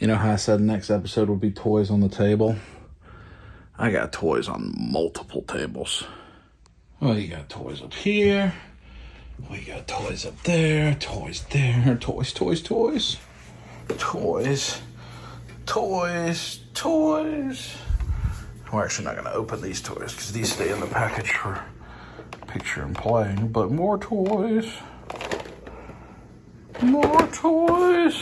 You know how I said the next episode would be toys on the table? I got toys on multiple tables. Well, you got toys up here. We got toys up there. Toys there. Toys, toys, toys. Toys. Toys. Toys. We're actually not going to open these toys because these stay in the package for picture and playing. But more toys. More toys.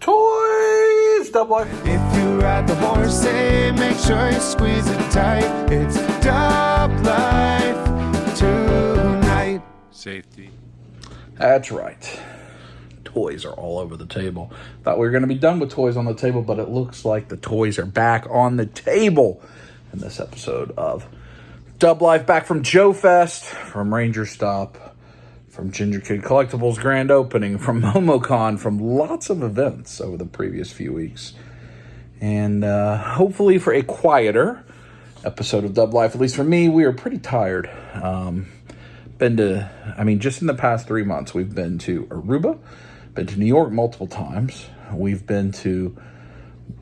Toys! Double life. If you ride the horse, hey, make sure you squeeze it tight. It's Dub Life tonight. Safety. That's right. Toys are all over the table. Thought we were going to be done with toys on the table, but it looks like the toys are back on the table in this episode of Dub Life. Back from Joe Fest, from Ranger Stop, from Ginger Kid Collectibles grand opening, from MomoCon, from lots of events over the previous few weeks. And hopefully for a quieter episode of Dub Life, at least for me, we are pretty tired. Just in the past 3 months, we've been to Aruba, been to New York multiple times. We've been to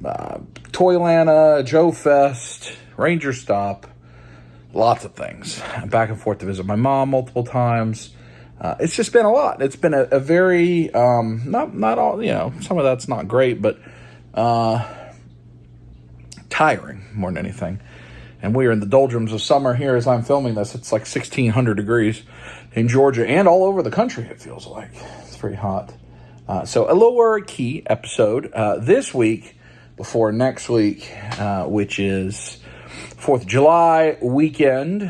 Toylanta, Joe Fest, Ranger Stop, lots of things. Back and forth to visit my mom multiple times. It's just been a lot. It's been a very, not all, some of that's not great, but tiring more than anything. And we are in the doldrums of summer here as I'm filming this. It's like 1,600 degrees in Georgia and all over the country, it feels like. It's pretty hot. So a lower key episode this week before next week, which is 4th of July weekend,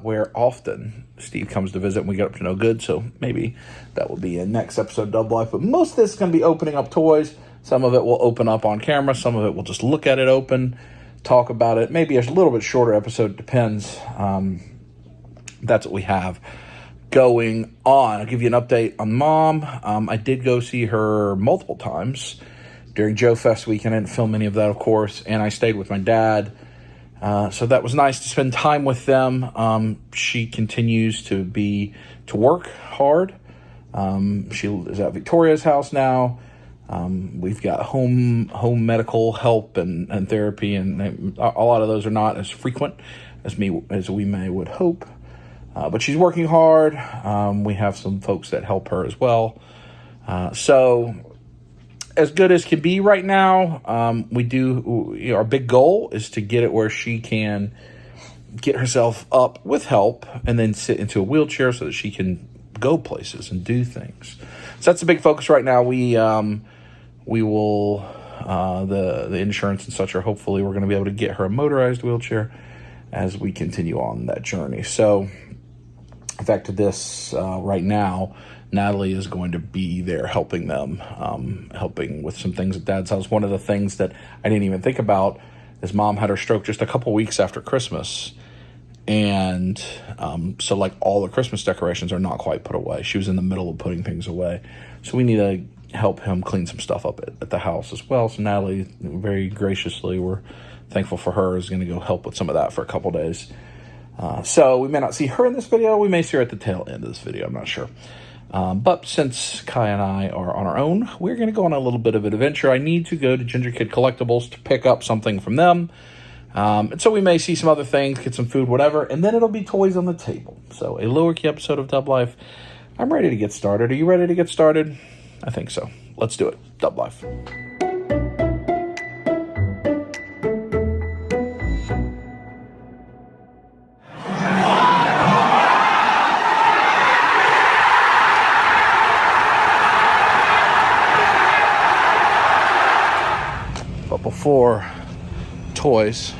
where often Steve comes to visit and we get up to no good. So maybe that will be a next episode of Dub Life. But most of this is going to be opening up toys. Some of it will open up on camera. Some of it we'll just look at it open, talk about it. Maybe a little bit shorter episode, depends. That's what we have going on. I'll give you an update on Mom. I did go see her multiple times during Joe Fest weekend. I didn't film any of that, of course, and I stayed with my dad. So that was nice to spend time with them. She continues to work hard. She is at Victoria's house now. We've got home medical help and therapy, and a lot of those are not as frequent as we would hope. But she's working hard. We have some folks that help her as well. So as good as can be right now. Our big goal is to get it where she can get herself up with help and then sit into a wheelchair so that she can go places and do things. So that's the big focus right now. We will, the insurance and such are hopefully we're going to be able to get her a motorized wheelchair as we continue on that journey. So in fact, to this right now, Natalie is going to be there helping them, helping with some things at Dad's house. One of the things that I didn't even think about is Mom had her stroke just a couple weeks after Christmas. And so like all the Christmas decorations are not quite put away. She was in the middle of putting things away. So we need to help him clean some stuff up at the house as well. So Natalie, very graciously, we're thankful for her, is going to go help with some of that for a couple days. So we may not see her in this video. We may see her at the tail end of this video. I'm not sure. But since Kai and I are on our own, we're going to go on a little bit of an adventure. I need to go to Ginger Kid Collectibles to pick up something from them. And so we may see some other things, get some food, whatever, and then it'll be toys on the table. So a lower key episode of Dub Life. I'm ready to get started. Are you ready to get started? I think so. Let's do it. Dub Life. But before toys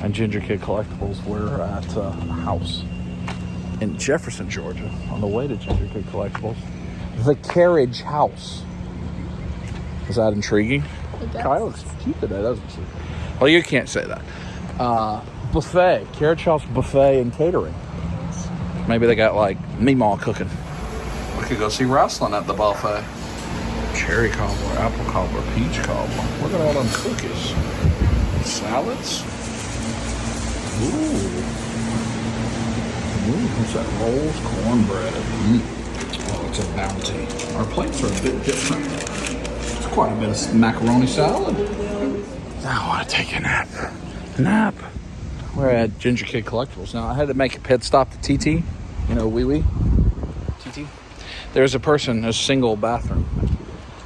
and Ginger Kid Collectibles, we're at a house in Jefferson, Georgia, on the way to Ginger Kid Collectibles. The Carriage House. Is that intriguing? Kyle looks cute today, doesn't she? Well, you can't say that. Buffet. Carriage House Buffet and Catering. Maybe they got like meemaw cooking. We could go see wrestling at the buffet. Cherry cobbler, apple cobbler, peach cobbler. Look at all them cookies. Salads. Ooh. What's that? Rolls, cornbread. of bounty. Our plates are a bit different. It's quite a bit of macaroni salad. Now I want to take a nap. We're at Ginger Kid Collectibles. Now I had to make a pit stop to TT. You know, wee TT. There's a single bathroom.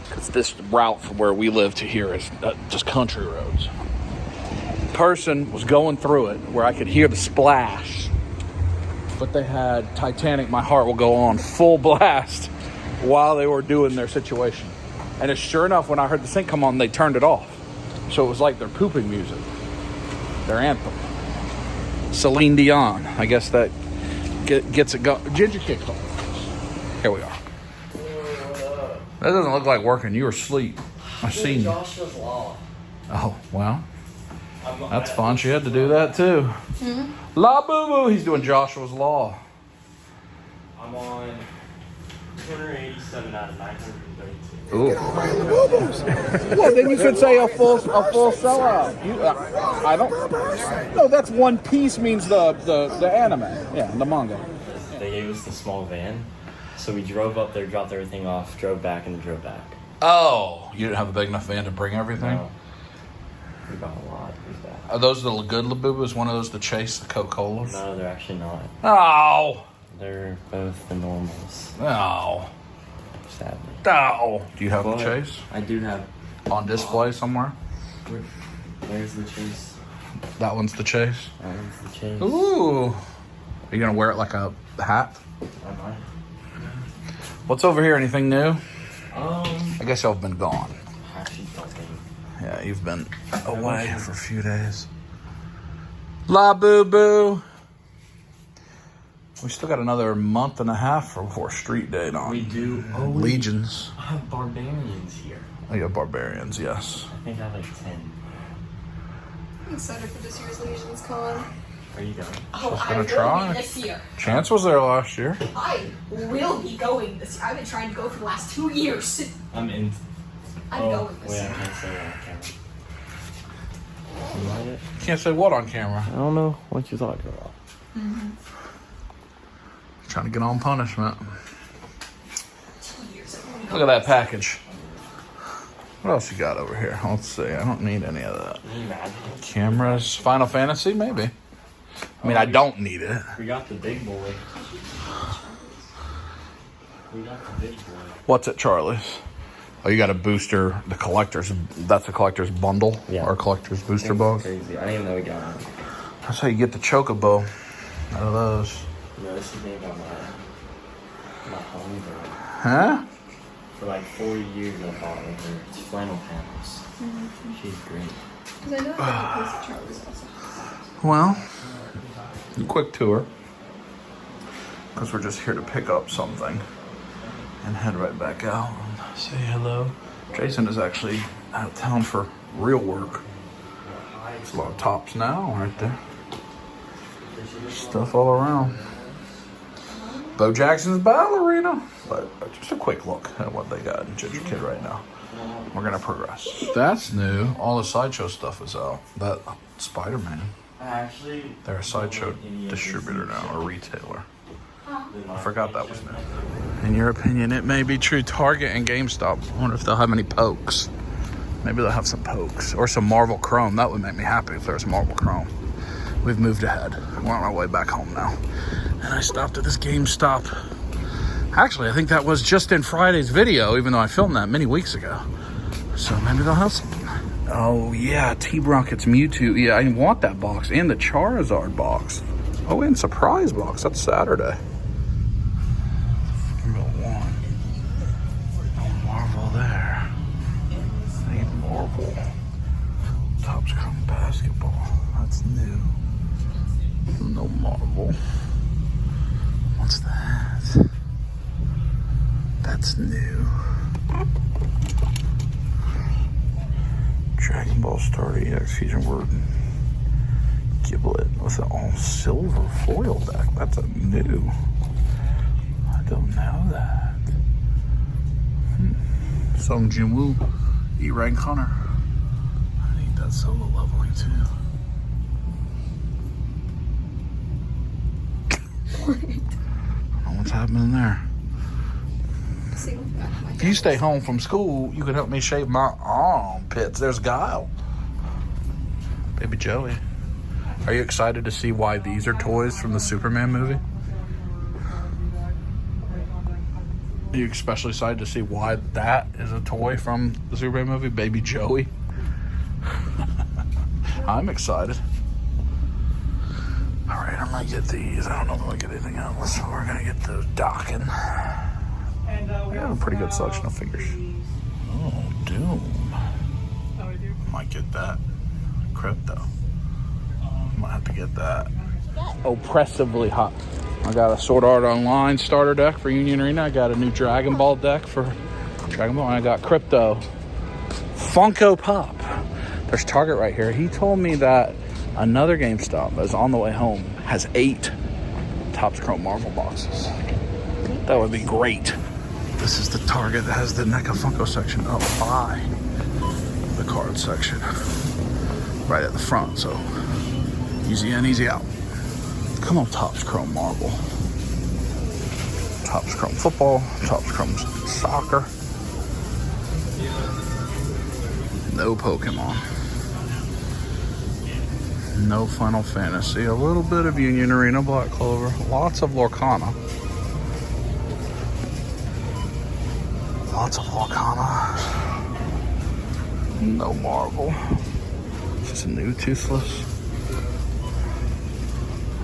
Because this route from where we live to here is just country roads. Person was going through it where I could hear the splash. But they had Titanic, My Heart Will Go On full blast while they were doing their situation. And it's sure enough, when I heard the sink come on, they turned it off. So it was like their pooping music. Their anthem. Celine Dion. I guess that gets it going. Ginger Kid Collectibles. Here we are. That doesn't look like working. You were asleep. I seen you. Joshua's Law. Oh, well. That's fun. She had to do that too. Mm-hmm. La Boo Boo. He's doing Joshua's Law. I'm on 287 out of 932. Ooh. Well, then you could say a full sellout. I don't. No, that's One Piece means the anime. Yeah, the manga. They gave us the small van, so we drove up there, dropped everything off, drove back, and drove back. Oh, you didn't have a big enough van to bring everything? No. We got a lot. Are those the good Labubas? One of those to chase the Coca-Colas? No, they're actually not. Oh. They're both the normals. Oh. Sadly. Oh. Do you have the chase? I do have. On display somewhere? Where's the chase? That one's the chase? That one's the chase. Ooh. Are you going to wear it like a hat? I might. What's over here? Anything new? I guess y'all have been gone. Actually, nothing. Yeah, you've been away for a few days. La Boo Boo. We still got another month and a half before Street Day on. We do. Legions. I have barbarians here. Oh, you have barbarians, yes. I think I have like 10. I'm excited for this year's Legions con. Where are you going? Oh, Just I gonna will try. be this year. Chance was there last year. I will be going this year. I've been trying to go for the last 2 years. I'm in. I'm going this wait, year. I can't say that on camera. Can't say what on camera. I don't know what you're talking about. Mm-hmm. Trying to get on punishment. 2 years. Look at that package. What else you got over here? Let's see. I don't need any of that. Cameras. Final Fantasy, maybe. I mean, I don't need it. We got the big boy. What's at Charlie's? Oh, you got a booster, the collector's. That's a collector's bundle? Yeah. Or collector's booster box? Crazy. I didn't even know we got one. That's how you get the chocobo out of those. No, this is the thing about my homegirl. Huh? For like 4 years I bought with her. It's flannel panels. Mm-hmm. She's great. Because I know I have a place at Charlie's also. Well, a quick tour. Because we're just here to pick up something. And head right back out and say hello. Jason is actually out of town for real work. There's a lot of tops now right there. Stuff all around. Bo Jackson's Ballerina. But just a quick look at what they got in Ginger Kid right now. We're going to progress. That's new. All the Sideshow stuff is out. That Spider-Man. They're a Sideshow distributor now, or retailer. I forgot that was new. In your opinion, it may be true. Target and GameStop. I wonder if they'll have any pokes. Maybe they'll have some pokes. Or some Marvel Chrome. That would make me happy if there was Marvel Chrome. We've moved ahead. We're on our way back home now. And I stopped at this GameStop. Actually, I think that was just in Friday's video, even though I filmed that many weeks ago. So maybe they'll have some. Oh, yeah. T-Rocket's Mewtwo. Yeah, I want that box. And the Charizard box. Oh, and surprise box. That's Saturday. Marvel there. Need Marvel. Topps Chrome basketball. That's new. No Marvel. What's that? That's new. Dragon Ball Star EX Fusion Word Giblet with an all silver foil deck. That's a new. I don't know that. Song Jinwoo, E-Rank Hunter. I need that solo leveling too. What? I don't know what's happening there. Same with the back of my If you stay home from school, you can help me shave my armpits. There's Guile. Baby Joey. Are you excited to see why these are toys from the Superman movie? Are you especially excited to see why that is a toy from the Superman movie? Baby Joey. I'm excited. All right, I'm gonna get these. I don't know if I'm gonna get anything else. So we're gonna get those docking. We have a pretty good selection of figures. Oh, Doom. Might get that. Crypto. Might have to get that. Oppressively hot. I got a Sword Art Online starter deck for Union Arena. I got a new Dragon Ball deck for Dragon Ball. And I got Crypto. Funko Pop. There's Target right here. He told me that another GameStop is on the way home has 8 Topps Chrome Marvel boxes. That would be great. This is the Target that has the NECA Funko section up by the card section. Right at the front, so easy in, easy out. Come on, Topps Chrome Marvel. Topps Chrome Football, Topps Chrome Soccer. No Pokemon. No Final Fantasy. A little bit of Union Arena Black Clover. Lots of Lorcana. Lots of Lorcana. No Marvel. Just a new Toothless.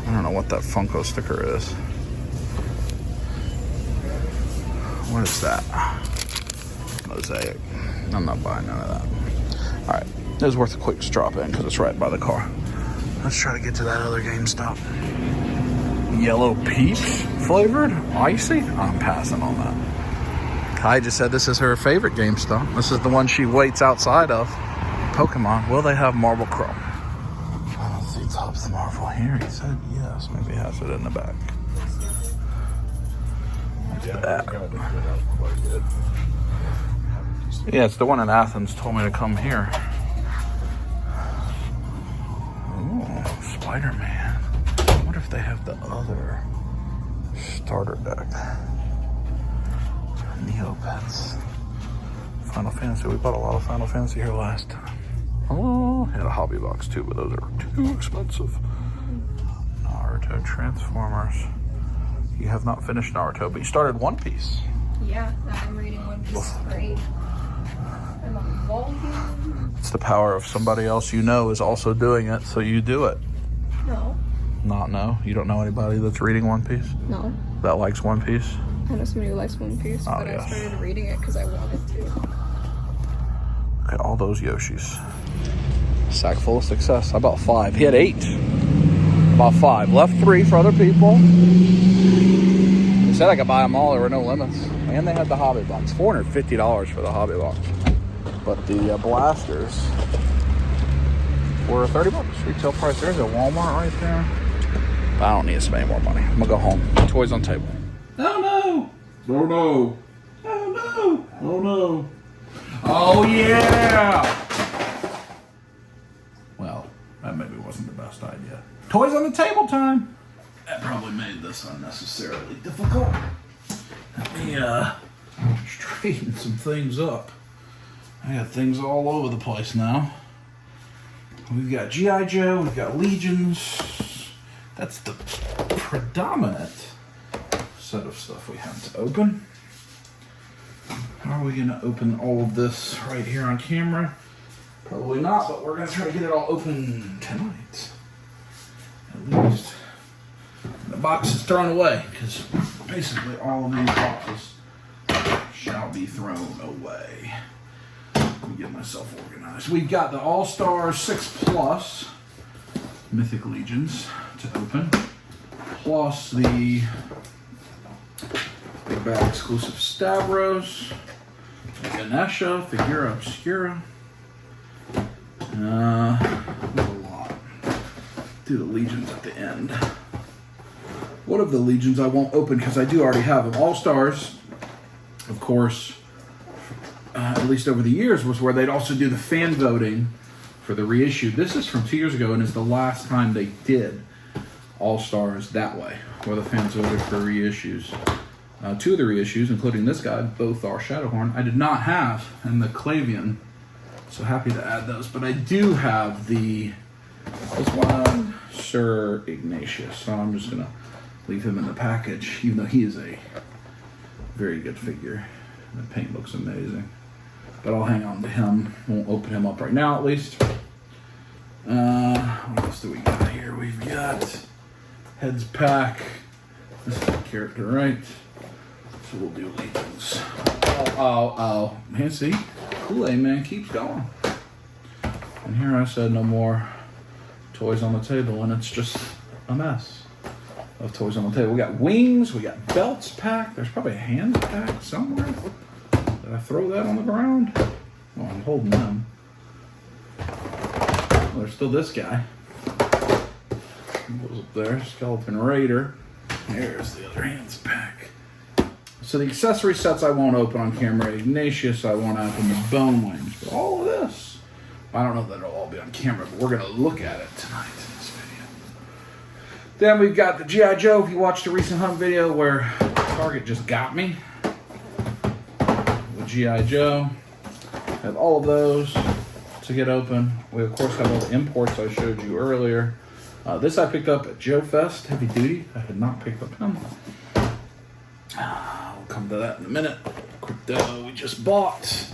I don't know what that Funko sticker is. What is that? Mosaic. I'm not buying none of that. Alright, it was worth a quick drop in because it's right by the car. Let's try to get to that other GameStop. Yellow peach flavored? Icy? I'm passing on that. Kai just said this is her favorite GameStop. This is the one she waits outside of. Pokemon. Will they have Marble Chrome? I don't see Topps Marvel here. He said yes. Maybe he has it in the back. Yeah, it's the one in Athens told me to come here. Ooh, Spider-Man. I wonder if they have the other starter deck. Neopets. Final Fantasy. We bought a lot of Final Fantasy here last time. Oh, had a hobby box too, but those are too expensive. Naruto Transformers. You have not finished Naruto, but you started One Piece. Yeah, I'm reading One Piece. Great. I'm on volume. It's the power of somebody else you know is also doing it, so you do it. No. Not know? You don't know anybody that's reading One Piece? No. That likes One Piece? I know somebody who likes One Piece, but yes. I started reading it because I wanted to. Look at all those Yoshis. Sack full of success. I bought 5. He had 8. About 5. Left 3 for other people. They said I could buy them all. There were no limits. And they had the hobby box. $450 for the hobby box. But the blasters were $30. Retail price. There's a Walmart right there. But I don't need to spend any more money. I'm going to go home. Toys on table. Oh no! Oh no! Oh no! Oh no! Oh yeah! Well, that maybe wasn't the best idea. Toys on the table time! That probably made this unnecessarily difficult. Let me straighten some things up. I got things all over the place now. We've got G.I. Joe, we've got Legions. That's the predominant set of stuff we have to open. How are we going to open all of this right here on camera? Probably not, but we're going to try to get it all open tonight. At least. The box is thrown away, because basically all of these boxes shall be thrown away. Let me get myself organized. We've got the All-Star 6+ Mythic Legions to open, plus the Big Bag exclusive Stavros, Ganesha, Figura Obscura. There's a lot. Do the Legions at the end. One of the Legions I won't open because I do already have them. All-Stars, of course, at least over the years, was where they'd also do the fan voting for the reissue. This is from 2 years ago and is the last time they did All-Stars that way, where the fans voted for reissues. 2 of the reissues, including this guy, both are Shadowhorn. I did not have in the Clavian, so happy to add those. But I do have this one, Sir Ignatius. So I'm just going to leave him in the package, even though he is a very good figure. The paint looks amazing. But I'll hang on to him. Won't open him up right now, at least. What else do we got here? We've got Heads Pack. This is the character, right? So we'll do Legions. Oh. Man, see? Kool-Aid Man keeps going. And here I said no more toys on the table, and it's just a mess of toys on the table. We got wings, we got belts pack. There's probably a hands pack somewhere. Did I throw that on the ground? Oh, I'm holding them. Well, there's still this guy. He goes up there, Skeleton Raider. There's the other hands pack. So the accessory sets I won't open on camera. Ignatius I won't open, the Bone Wings. But all of this, I don't know that it'll all be on camera, but we're going to look at it tonight in this video. Then we've got the G.I. Joe. If you watched the recent hunt video where Target just got me, the G.I. Joe. Have all of those to get open. We of course have all the imports I showed you earlier. This I picked up at Joe Fest, heavy duty. I had not picked up him. We'll come to that in a minute. Crypto we just bought.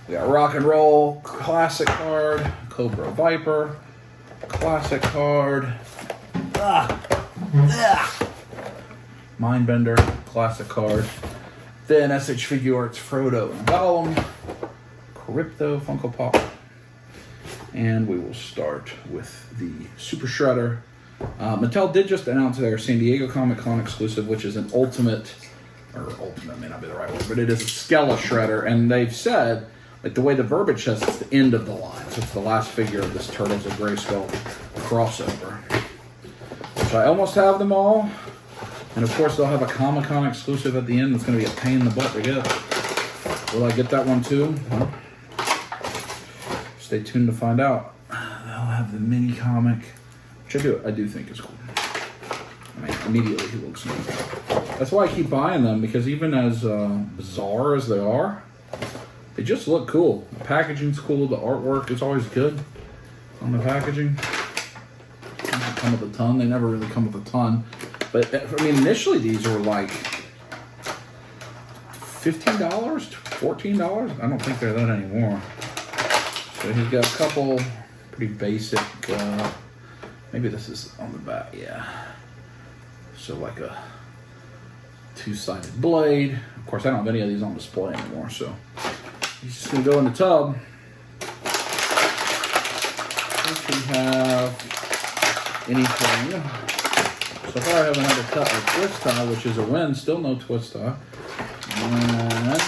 We got Rock and Roll, classic card. Cobra Viper, classic card. Mindbender, classic card. Then SH Figure Arts, Frodo and Gollum. Crypto Funko Pop. And we will start with the Super Shredder. Mattel did just announce their San Diego Comic Con exclusive, which is an ultimate may not be the right word, but it is a Skella Shredder. And they've said, like the way the verbiage says, it's the end of the line. So it's the last figure of this Turtles of Grayskull crossover. So I almost have them all. And of course they'll have a Comic Con exclusive at the end. It's going to be a pain in the butt to get. Will I get that one too? Well, stay tuned to find out. They'll have the mini comic, which I do think is cool. I mean, immediately he looks neat. That's why I keep buying them, because even as bizarre as they are, they just look cool. The packaging's cool. The artwork is always good on the packaging. They don't come with a ton. They never really come with a ton. But I mean, initially these were like $15, $14. I don't think they're that anymore. So he's got a couple pretty basic, maybe this is on the back, yeah. So like a two-sided blade. Of course, I don't have any of these on display anymore, so he's just gonna go in the tub. If we have anything. So far I haven't had to cut a twist tie, which is a win. Still no twist tie. And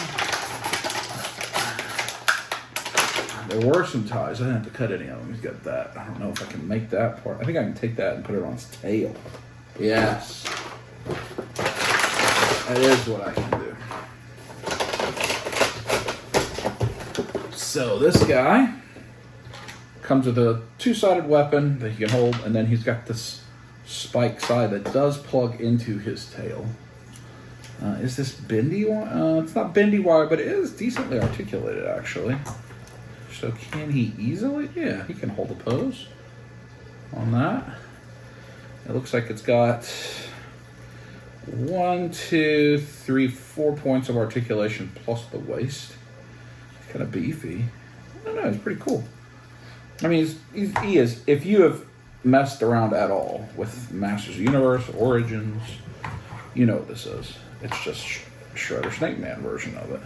there were some ties. I didn't have to cut any of them. He's got that. I don't know if I can make that part. I think I can take that and put it on his tail. Yes. That is what I can do. So this guy comes with a two-sided weapon that he can hold, and then he's got this spike side that does plug into his tail. Is this bendy wire? It's not bendy wire, but it is decently articulated, actually. So can he easily? Yeah, he can hold a pose on that. It looks like it's got 1, 2, 3, 4 points of articulation plus the waist. It's kind of beefy. I don't know, it's pretty cool. I mean, he is. If you have messed around at all with Masters of the Universe, Origins, you know what this is. It's just Shredder Snake Man version of it.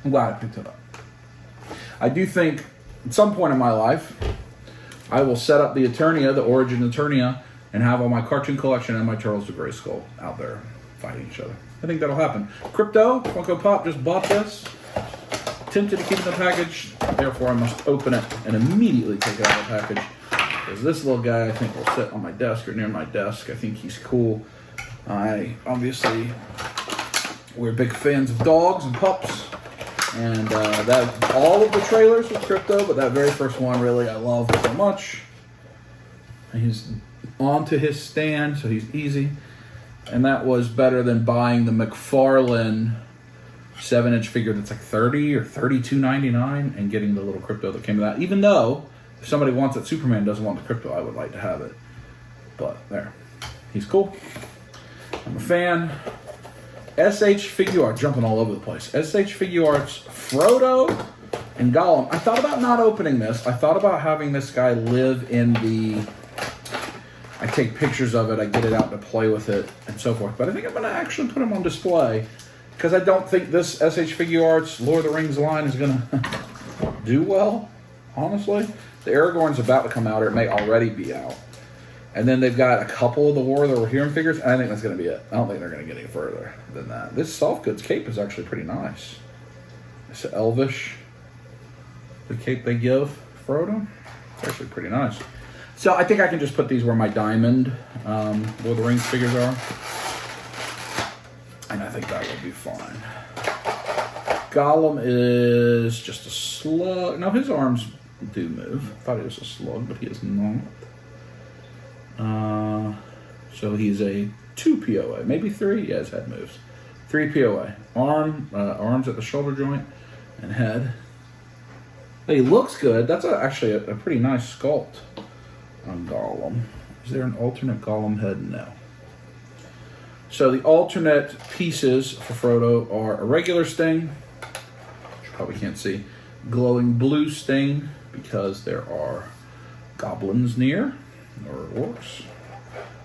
I'm glad I picked it up. I do think at some point in my life I will set up the Eternia, the Origin Eternia, and have all my cartoon collection and my Turtles of Grayskull out there fighting each other. I think that'll happen. Crypto, Funko Pop just bought this. Tempted to keep it in the package, therefore I must open it and immediately take it out of the package. Because this little guy I think will sit on my desk or near my desk. I think he's cool. We're big fans of dogs and pups. And that all of the trailers with Crypto, but that very first one really I love so much. And he's onto his stand, so he's easy. And that was better than buying the McFarlane 7-inch figure that's like $30 or $32.99 and getting the little crypto that came with that. Even though, if somebody wants it, Superman doesn't want the crypto, I would like to have it. But there. He's cool. I'm a fan. SH Figure Art, jumping all over the place. SH Figure Arts, Frodo and Gollum. I thought about not opening this. I thought about having this guy live in the... I take pictures of it, I get it out to play with it, and so forth. But I think I'm going to actually put him on display, because I don't think this SH Figure Arts Lord of the Rings line is going to do well, honestly. The Aragorn's about to come out, or it may already be out. And then they've got a couple of the War of the Rohirrim figures, and I think that's going to be it. I don't think they're going to get any further than that. This Soft Goods cape is actually pretty nice. It's Elvish, the cape they give Frodo. It's actually pretty nice. So I think I can just put these where my diamond Lord of the Rings figures are. And I think that will be fine. Gollum is just a slug. No, his arms do move. I thought he was a slug, but he is not. So he's a 2 POA, maybe 3. Yeah, his head moves. 3 POA. Arms at the shoulder joint and head. He looks good. That's actually a pretty nice sculpt on Gollum. Is there an alternate Gollum head? No. So the alternate pieces for Frodo are a regular Sting, which you probably can't see, glowing blue Sting, because there are goblins near, or orcs,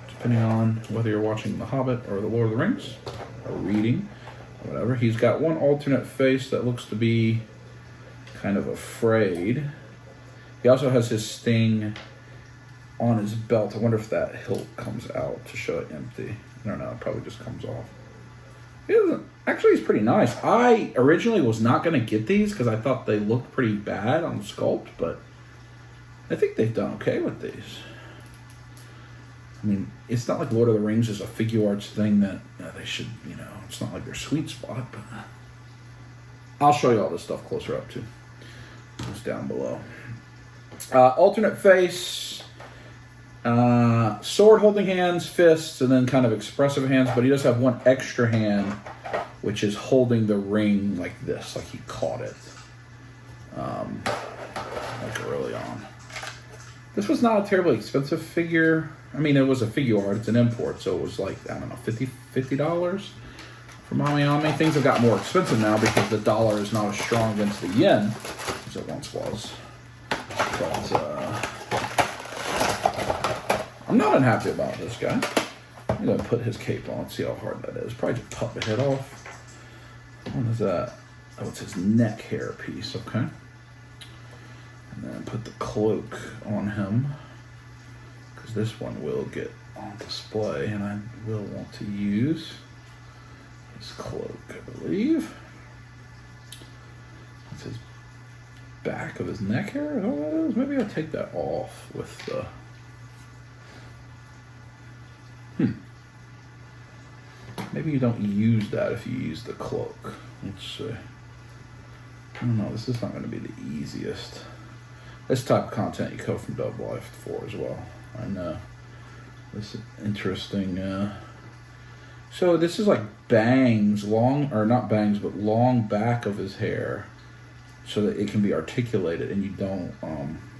depending on whether you're watching The Hobbit or The Lord of the Rings, or reading, or whatever. He's got one alternate face that looks to be kind of afraid. He also has his Sting on his belt. I wonder if that hilt comes out to show it empty. I don't know, it probably just comes off. He doesn't, actually, he's pretty nice. I originally was not going to get these because I thought they looked pretty bad on the sculpt, but I think they've done okay with these. I mean, it's not like Lord of the Rings is a figure arts thing that they should, it's not like their sweet spot, but I'll show you all this stuff closer up too. It's down below. Alternate face. Sword holding hands, fists, and then kind of expressive hands, but he does have one extra hand, which is holding the ring like this, like he caught it. Like early on. This was not a terribly expensive figure. I mean, it was a figure art, it's an import, so it was like, I don't know, $50 for Mamiami. Things have got more expensive now because the dollar is not as strong against the yen as it once was. But, I'm not unhappy about this guy. I'm going to put his cape on, see how hard that is. Probably just pop the head off. What is that? Oh, it's his neck hair piece, okay. And then put the cloak on him, because this one will get on display, and I will want to use his cloak, I believe. That's his back of his neck hair? Is that what that is? Maybe I'll take that off with the... Maybe you don't use that if you use the cloak. Let's see. I don't know, this is not going to be the easiest. This type of content you go from Dub Life for as well. I know. This is interesting. So this is like bangs, long, or not bangs, but long back of his hair, so that it can be articulated and you don't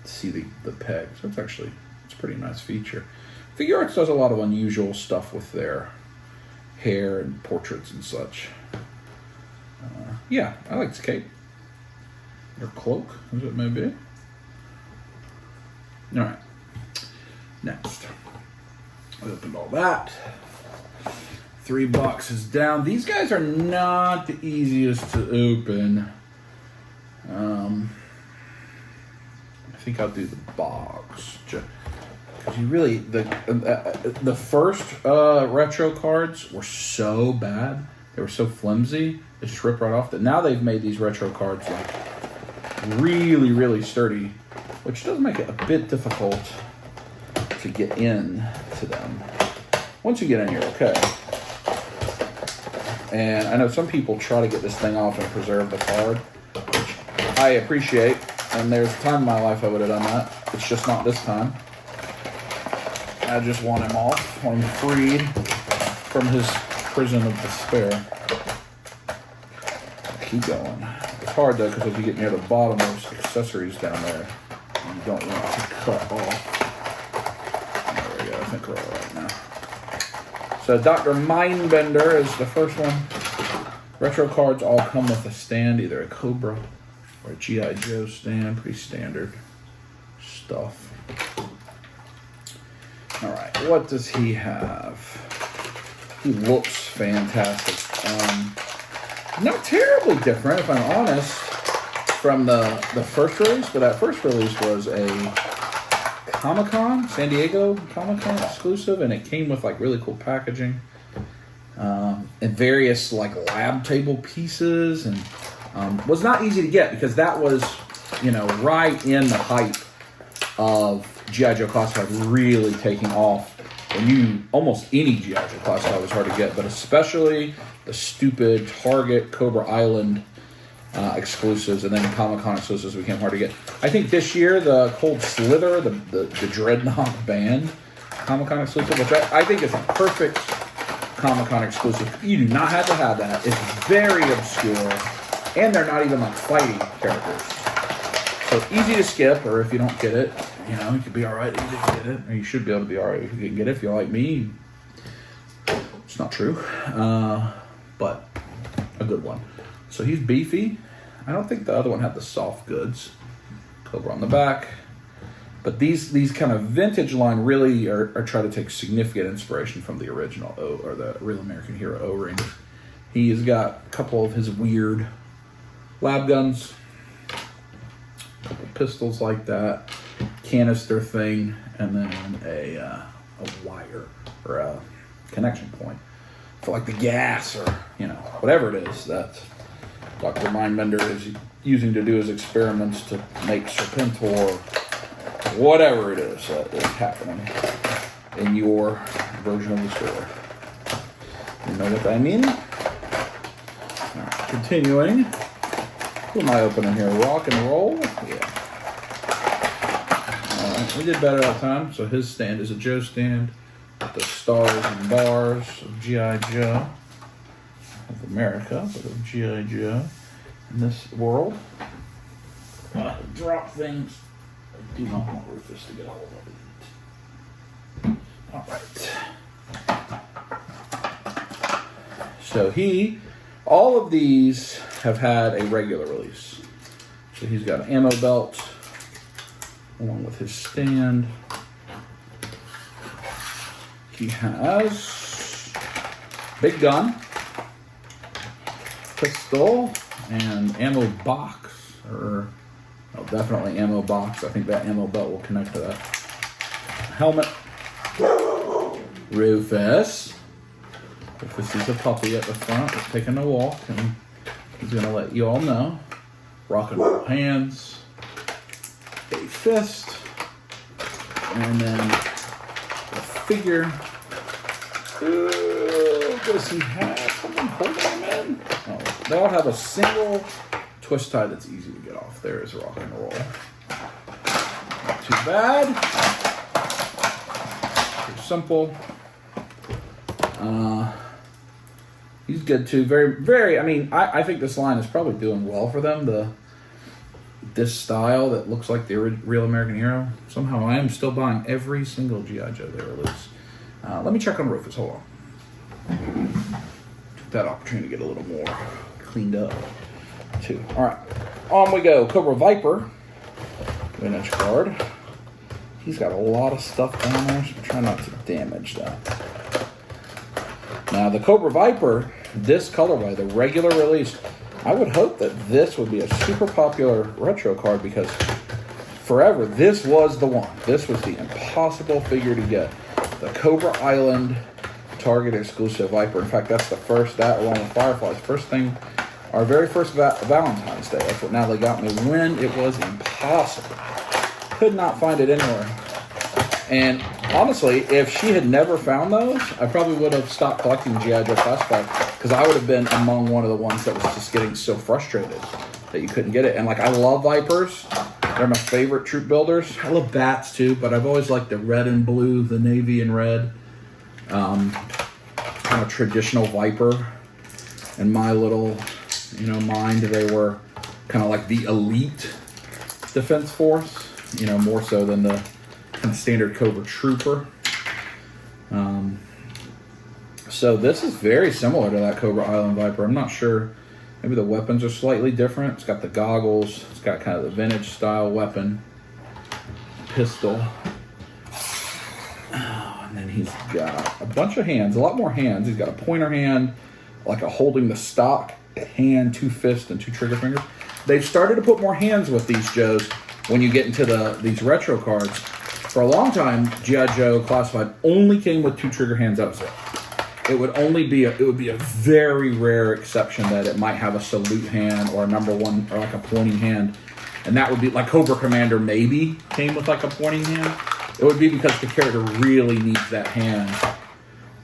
see the pegs. That's actually, it's a pretty nice feature. Figure Arts does a lot of unusual stuff with their hair and portraits and such. Yeah, I like this cape. Or cloak, as it may be. Alright. Next. I opened all that. 3 boxes down. These guys are not the easiest to open. I think I'll do the box. Because you really, the first retro cards were so bad, they were so flimsy, they just ripped right off. That now they've made these retro cards like really, really sturdy, which does make it a bit difficult to get in to them. Once you get in, you're okay. And I know some people try to get this thing off and preserve the card, which I appreciate. And there's a time in my life I would have done that. It's just not this time. I just want him off, want him freed. from his prison of despair. Keep going. It's hard though, because if you get near the bottom, there's accessories down there you don't want to cut off. There we go. I think we're all right now. So Dr. Mindbender is the first one. Retro cards all come with a stand, either a Cobra or a G.I. Joe stand. Pretty standard stuff. All right, what does he have? He looks fantastic. Not terribly different, if I'm honest, from the first release, but that first release was a Comic-Con, San Diego Comic-Con exclusive, and it came with like really cool packaging and various like lab table pieces, and was not easy to get because that was, you know, right in the hype of G.I. Joe Classified really taking off. And almost any G.I. Joe Classified was hard to get, but especially the stupid Target, Cobra Island exclusives, and then Comic-Con exclusives became hard to get. I think this year the Cold Slither, the Dreadnought Band Comic-Con exclusive, which I think is a perfect Comic-Con exclusive. You do not have to have that. It's very obscure, and they're not even like fighting characters. So easy to skip, or if you don't get it, you know, you could be alright if you didn't get it, or you should be able to be alright if you didn't get it. If you're like me, it's not true, but a good one. So he's beefy. I don't think the other one had the soft goods. Cobra on the back. But these kind of vintage line really are trying to take significant inspiration from the original or the Real American Hero O-ring. He's got a couple of his weird lab guns, a couple pistols like that, canister thing, and then a wire or a connection point for like the gas or, you know, whatever it is that Dr. Mindbender is using to do his experiments to make Serpentor, whatever it is that is happening in your version of the story. You know what I mean? All right, continuing. What am I opening here? Rock and roll? Yeah. All right, we did better that time. So his stand is a Joe stand with the stars and bars of G.I. Joe. Of America, but of G.I. Joe in this world. Drop things. I do not want Rufus to get a hold of it. Alright. So all of these have had a regular release. So he's got an ammo belt along with his stand. He has big gun, pistol, and ammo box, or definitely ammo box. I think that ammo belt will connect to that. Helmet. Rufus. Rufus is a puppy at the front. He's taking a walk, and he's going to let you all know. Rock and roll hands. A fist. And then a figure. Ooh, does he have something holding him in? Oh, they all have a single twist tie that's easy to get off. There is rock and roll. Not too bad. Pretty simple. He's good too. Very, very. I mean, I think this line is probably doing well for them. This style that looks like the Real American Hero. Somehow I am still buying every single G.I. Joe they release. Let me check on Rufus. Hold on. Took that opportunity to get a little more cleaned up too. All right, on we go. Cobra Viper, vintage card. He's got a lot of stuff down there, so try not to damage that. Now the Cobra Viper, this colorway, the regular release, I would hope that this would be a super popular retro card because forever this was the one. This was the impossible figure to get. The Cobra Island Target exclusive Viper. In fact, that's the first, that along with Fireflies, first thing, our very first Valentine's Day. That's what Natalie got me when it was impossible. Could not find it anywhere. And honestly, if she had never found those, I probably would have stopped collecting G.I. Joe Classified because I would have been among one of the ones that was just getting so frustrated that you couldn't get it. And like, I love Vipers. They're my favorite troop builders. I love bats too, but I've always liked the red and blue, the navy and red. kind of traditional Viper. In my little, mind, they were kind of like the elite defense force, more so than the kind of standard Cobra Trooper. So this is very similar to that Cobra Island Viper. I'm not sure. Maybe the weapons are slightly different. It's got the goggles. It's got kind of the vintage style weapon. Pistol. And then he's got a bunch of hands. A lot more hands. He's got a pointer hand, like a holding the stock hand, 2 fists, and 2 trigger fingers. They've started to put more hands with these Joes when you get into these retro cards. For a long time, G.I. Joe Classified only came with 2 trigger hands. That was it. It would be a very rare exception that it might have a salute hand or a number 1 or like a pointing hand, and that would be like Cobra Commander maybe came with like a pointing hand. It would be because the character really needs that hand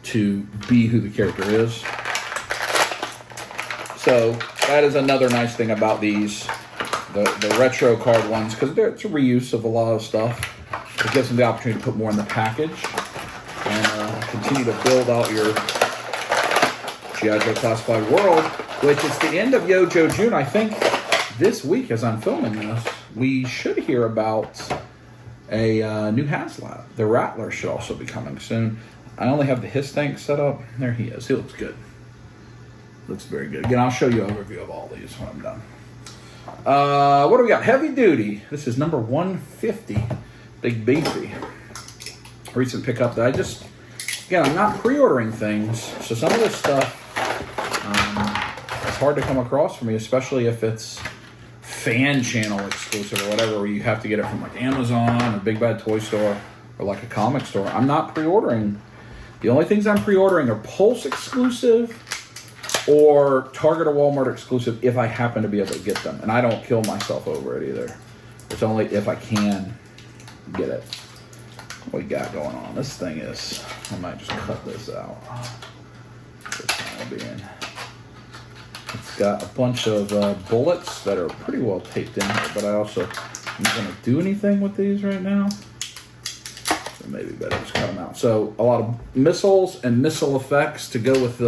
to be who the character is. So that is another nice thing about these, the retro card ones, because it's a reuse of a lot of stuff. It gives them the opportunity to put more in the package and continue to build out your G.I. Joe Classified world, which is the end of Yojo June. I think this week, as I'm filming this, we should hear about a new HasLab. The Rattler should also be coming soon. I only have the Hiss tank set up. There he is. He looks good. Looks very good. Again, I'll show you an overview of all these when I'm done. What do we got? Heavy Duty. This is number 150. Big Beefy. Recent pickup that I'm not pre-ordering things, so some of this stuff it's hard to come across for me, especially if it's fan channel exclusive or whatever, where you have to get it from like Amazon or Big Bad Toy Store or like a comic store. I'm not pre-ordering. The only things I'm pre-ordering are Pulse exclusive or Target or Walmart exclusive if I happen to be able to get them. And I don't kill myself over it either. It's only if I can get it. What we got going on? This thing is, I might just cut this out. This time being. It's got a bunch of bullets that are pretty well taped in here, but I also am going to do anything with these right now. So maybe better just cut them out. So a lot of missiles and missile effects to go with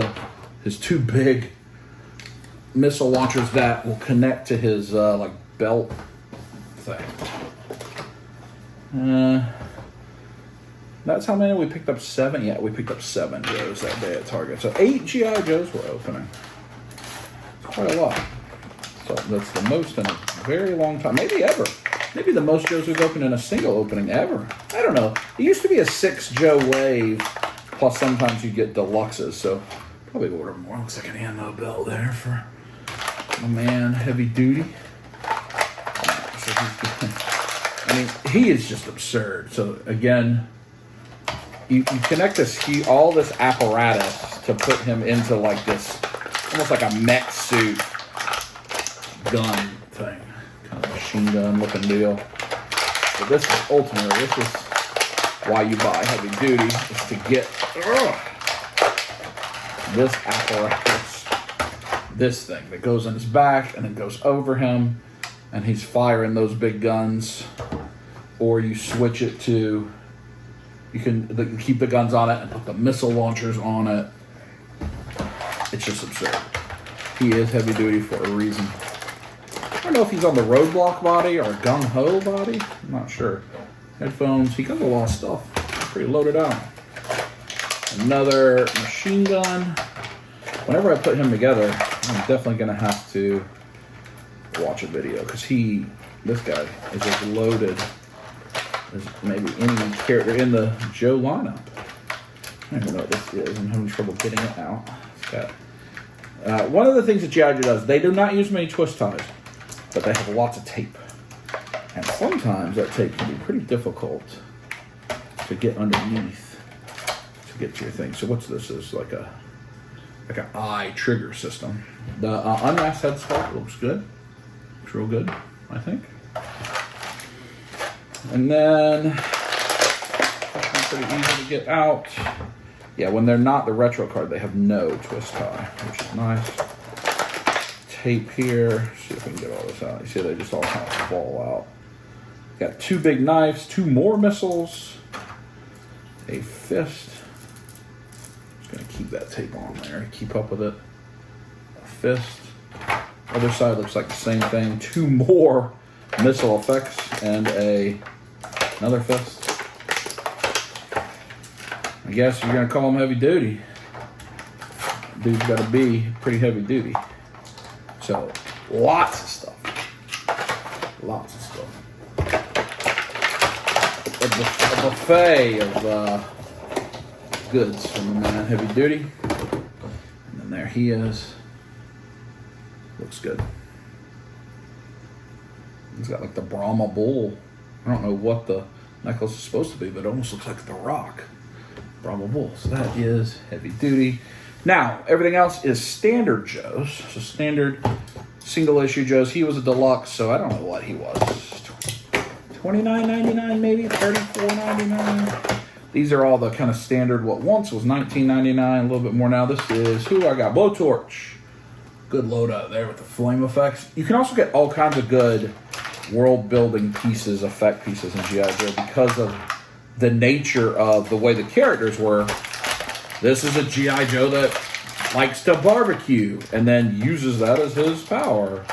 his 2 big missile launchers that will connect to his like belt thing. That's how many we picked up. 7. Yeah, we picked up 7 Joes that day at Target. So 8 G.I. Joes were opening. It's quite a lot. So that's the most in a very long time, maybe ever. Maybe the most Joes we've opened in a single opening ever. I don't know. It used to be a 6 Joe wave, plus sometimes you get deluxes. So probably order more. Looks like an ammo belt there for my man, Heavy Duty. So he is just absurd. So again, you connect all this apparatus to put him into like this, almost like a mech suit gun thing, kind of machine gun looking deal. But this is ultimately, this is why you buy Heavy Duty, is to get this apparatus, this thing that goes in his back and then goes over him, and he's firing those big guns. Or you switch it to, you can keep the guns on it and put the missile launchers on it. It's just absurd. He is Heavy Duty for a reason. I don't know if he's on the Roadblock body or a Gung Ho body. I'm not sure. Headphones. He comes with a lot of stuff. Pretty loaded out. Another machine gun. Whenever I put him together, I'm definitely going to have to watch a video, because this guy is as loaded as maybe any character in the Joe lineup. I don't even know what this is. I'm having trouble getting it out. It's got, one of the things that G.I. Joe does, they do not use many twist ties, but they have lots of tape. And sometimes that tape can be pretty difficult to get underneath to get to your thing. So what's this? Is like an eye trigger system. The unmasked head sculpt looks good. Looks real good, I think. And then pretty easy to get out. Yeah, when they're not the retro card, they have no twist tie, which is nice. Tape here. See if we can get all this out. You see they just all kind of fall out. Got 2 big knives, 2 more missiles, a fist, Gonna keep that tape on there to keep up with it. A fist. Other side looks like the same thing. 2 more missile effects and another fist. I guess you're gonna call them heavy duty. Dude's gotta be pretty heavy duty. So lots of stuff. Lots of stuff. A buffet of goods from the man, heavy duty. And then there he is. Looks good. He's got like the Brahma bull. I don't know what the necklace is supposed to be, but it almost looks like the rock. Brahma bull. So that is heavy duty. Now, everything else is standard Joes. So standard single issue Joes. He was a deluxe, so I don't know what he was. $29.99 maybe? $34.99. These are all the kind of standard, what once was $19.99, a little bit more now. This is, who I got? Blowtorch. Good load out there with the flame effects. You can also get all kinds of good world building pieces, effect pieces in G.I. Joe because of the nature of the way the characters were. This is a G.I. Joe that likes to barbecue and then uses that as his power.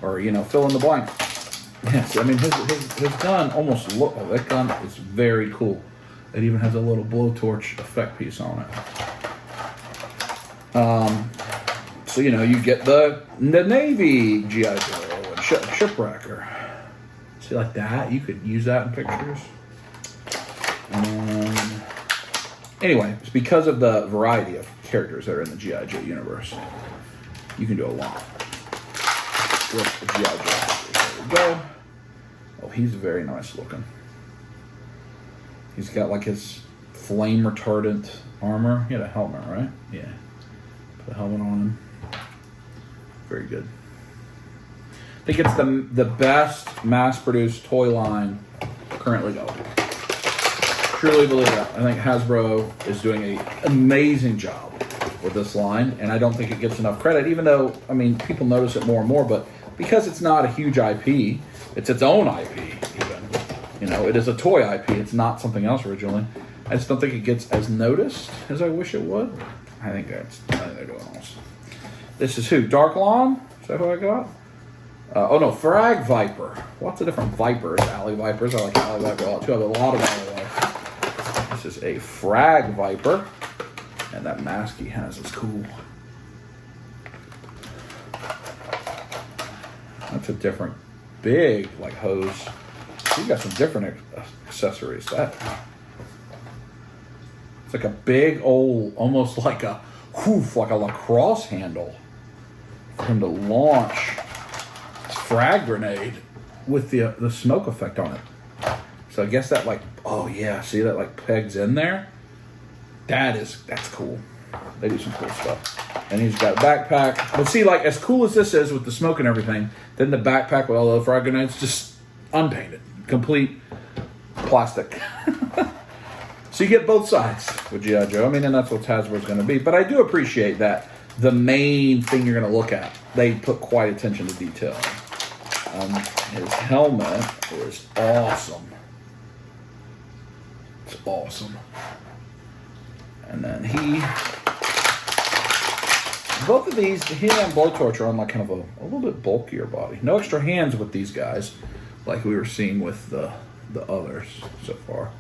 Or, you know, fill in the blank. Yes, I mean, his gun almost look. Oh, that gun is very cool. It even has a little blowtorch effect piece on it. So, you know, you get the Navy G.I. Joe and Shipwrecker. See, like that? You could use that in pictures. Anyway, it's because of the variety of characters that are in the G.I. Joe universe. You can do a lot with the G.I. Joe. There we go. Oh, he's very nice looking. He's got like his flame retardant armor. He had a helmet, right? Yeah. Put a helmet on him. Very good. I think it's the best mass-produced toy line currently going. Truly believe that. I think Hasbro is doing an amazing job with this line, and I don't think it gets enough credit, even though, I mean, people notice it more and more, but because it's not a huge IP, it's its own IP, even. You know, it is a toy IP. It's not something else originally. I just don't think it gets as noticed as I wish it would. I think they're doing awesome. This is who? Dark Lawn? Is that who I got? Oh no, Frag Viper. Lots of different Vipers. Alley Vipers. I like Alley Viper a lot too. I have a lot of Alley Vipers. This is a Frag Viper. And that mask he has is cool. That's a different big like hose. He's got some different accessories. That it's like a big old, almost like a like a lacrosse handle for him to launch his frag grenade with the smoke effect on it. So I guess that like, oh yeah, see that like pegs in there? That's cool. They do some cool stuff. And he's got a backpack. But see, like as cool as this is with the smoke and everything, then the backpack with all the frag grenades, just unpainted. Complete plastic. So you get both sides with G.I. Joe. I mean, and that's what Hasbro's going to be. But I do appreciate that the main thing you're going to look at, they put quite attention to detail. His helmet is awesome. It's awesome. And then both of these, he and Blowtorch are on like kind of a little bit bulkier body. No extra hands with these guys, like we were seeing with the others so far.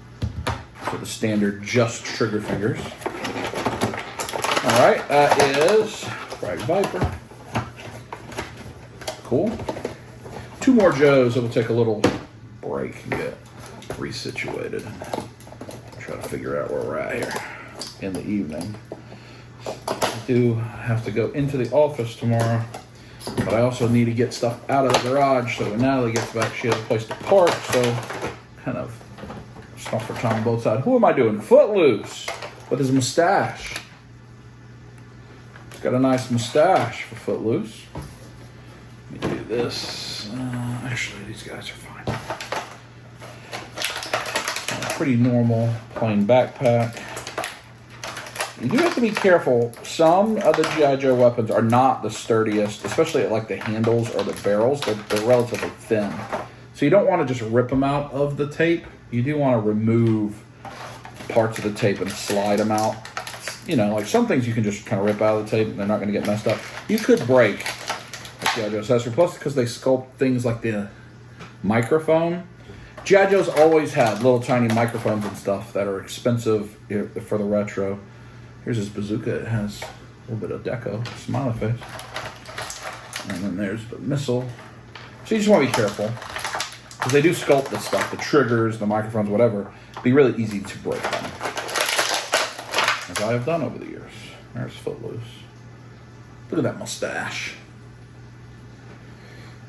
So the standard just trigger fingers. All right, that is Frag Viper. Cool. 2 more Joes, and we'll take a little break and get resituated. Try to figure out where we're at here in the evening. I do have to go into the office tomorrow, but I also need to get stuff out of the garage. So when Natalie gets back, she has a place to park. So kind of stuff for time on both sides. Who am I doing? Footloose with his mustache. He's got a nice mustache for Footloose. Let me do this. Actually, these guys are fine. Pretty normal, plain backpack. You do have to be careful. Some of the G.I. Joe weapons are not the sturdiest, especially at like the handles or the barrels. They're relatively thin. So you don't want to just rip them out of the tape. You do want to remove parts of the tape and slide them out. you know, like some things you can just kind of rip out of the tape and they're not going to get messed up. You could break a G.I. Joe accessory. Plus, because they sculpt things like the microphone. G.I. Joe's always had little tiny microphones and stuff that are expensive for the retro. Here's his bazooka. It has a little bit of deco, smiley face. And then there's the missile. So you just want to be careful. Because they do sculpt this stuff, the triggers, the microphones, whatever. It'd be really easy to break them. As I have done over the years. There's Footloose. Look at that mustache.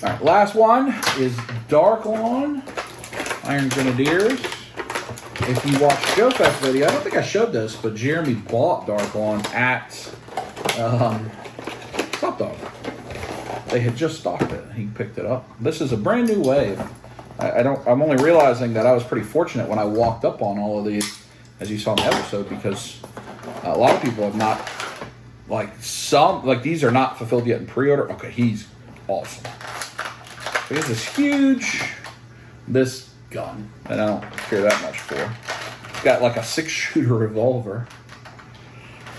Alright, last one is Dark Lawn Iron Grenadiers. If you watch Joe Fest video, I don't think I showed this, but Jeremy bought Dark Lawn at Top Dog. They had just stocked it. He picked it up. This is a brand new wave. I'm only realizing that I was pretty fortunate when I walked up on all of these, as you saw in the episode, because a lot of people have not, these are not fulfilled yet in pre-order. Okay, he's awesome. So here's this this gun that I don't care that much for. He's got like a 6-shooter revolver.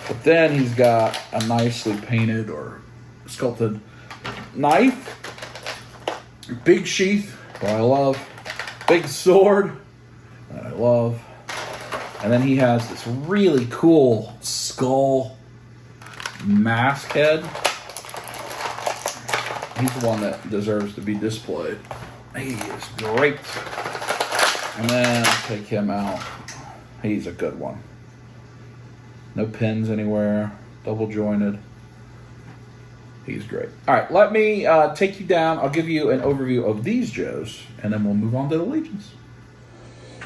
But then he's got a nicely painted or sculpted knife. Big sheath, what I love. Big sword, that I love. And then he has this really cool skull mask head. He's the one that deserves to be displayed. He is great. And then take him out. He's a good one. No pins anywhere. Double jointed. He's great. All right, let me take you down. I'll give you an overview of these Joes, and then we'll move on to the Legions.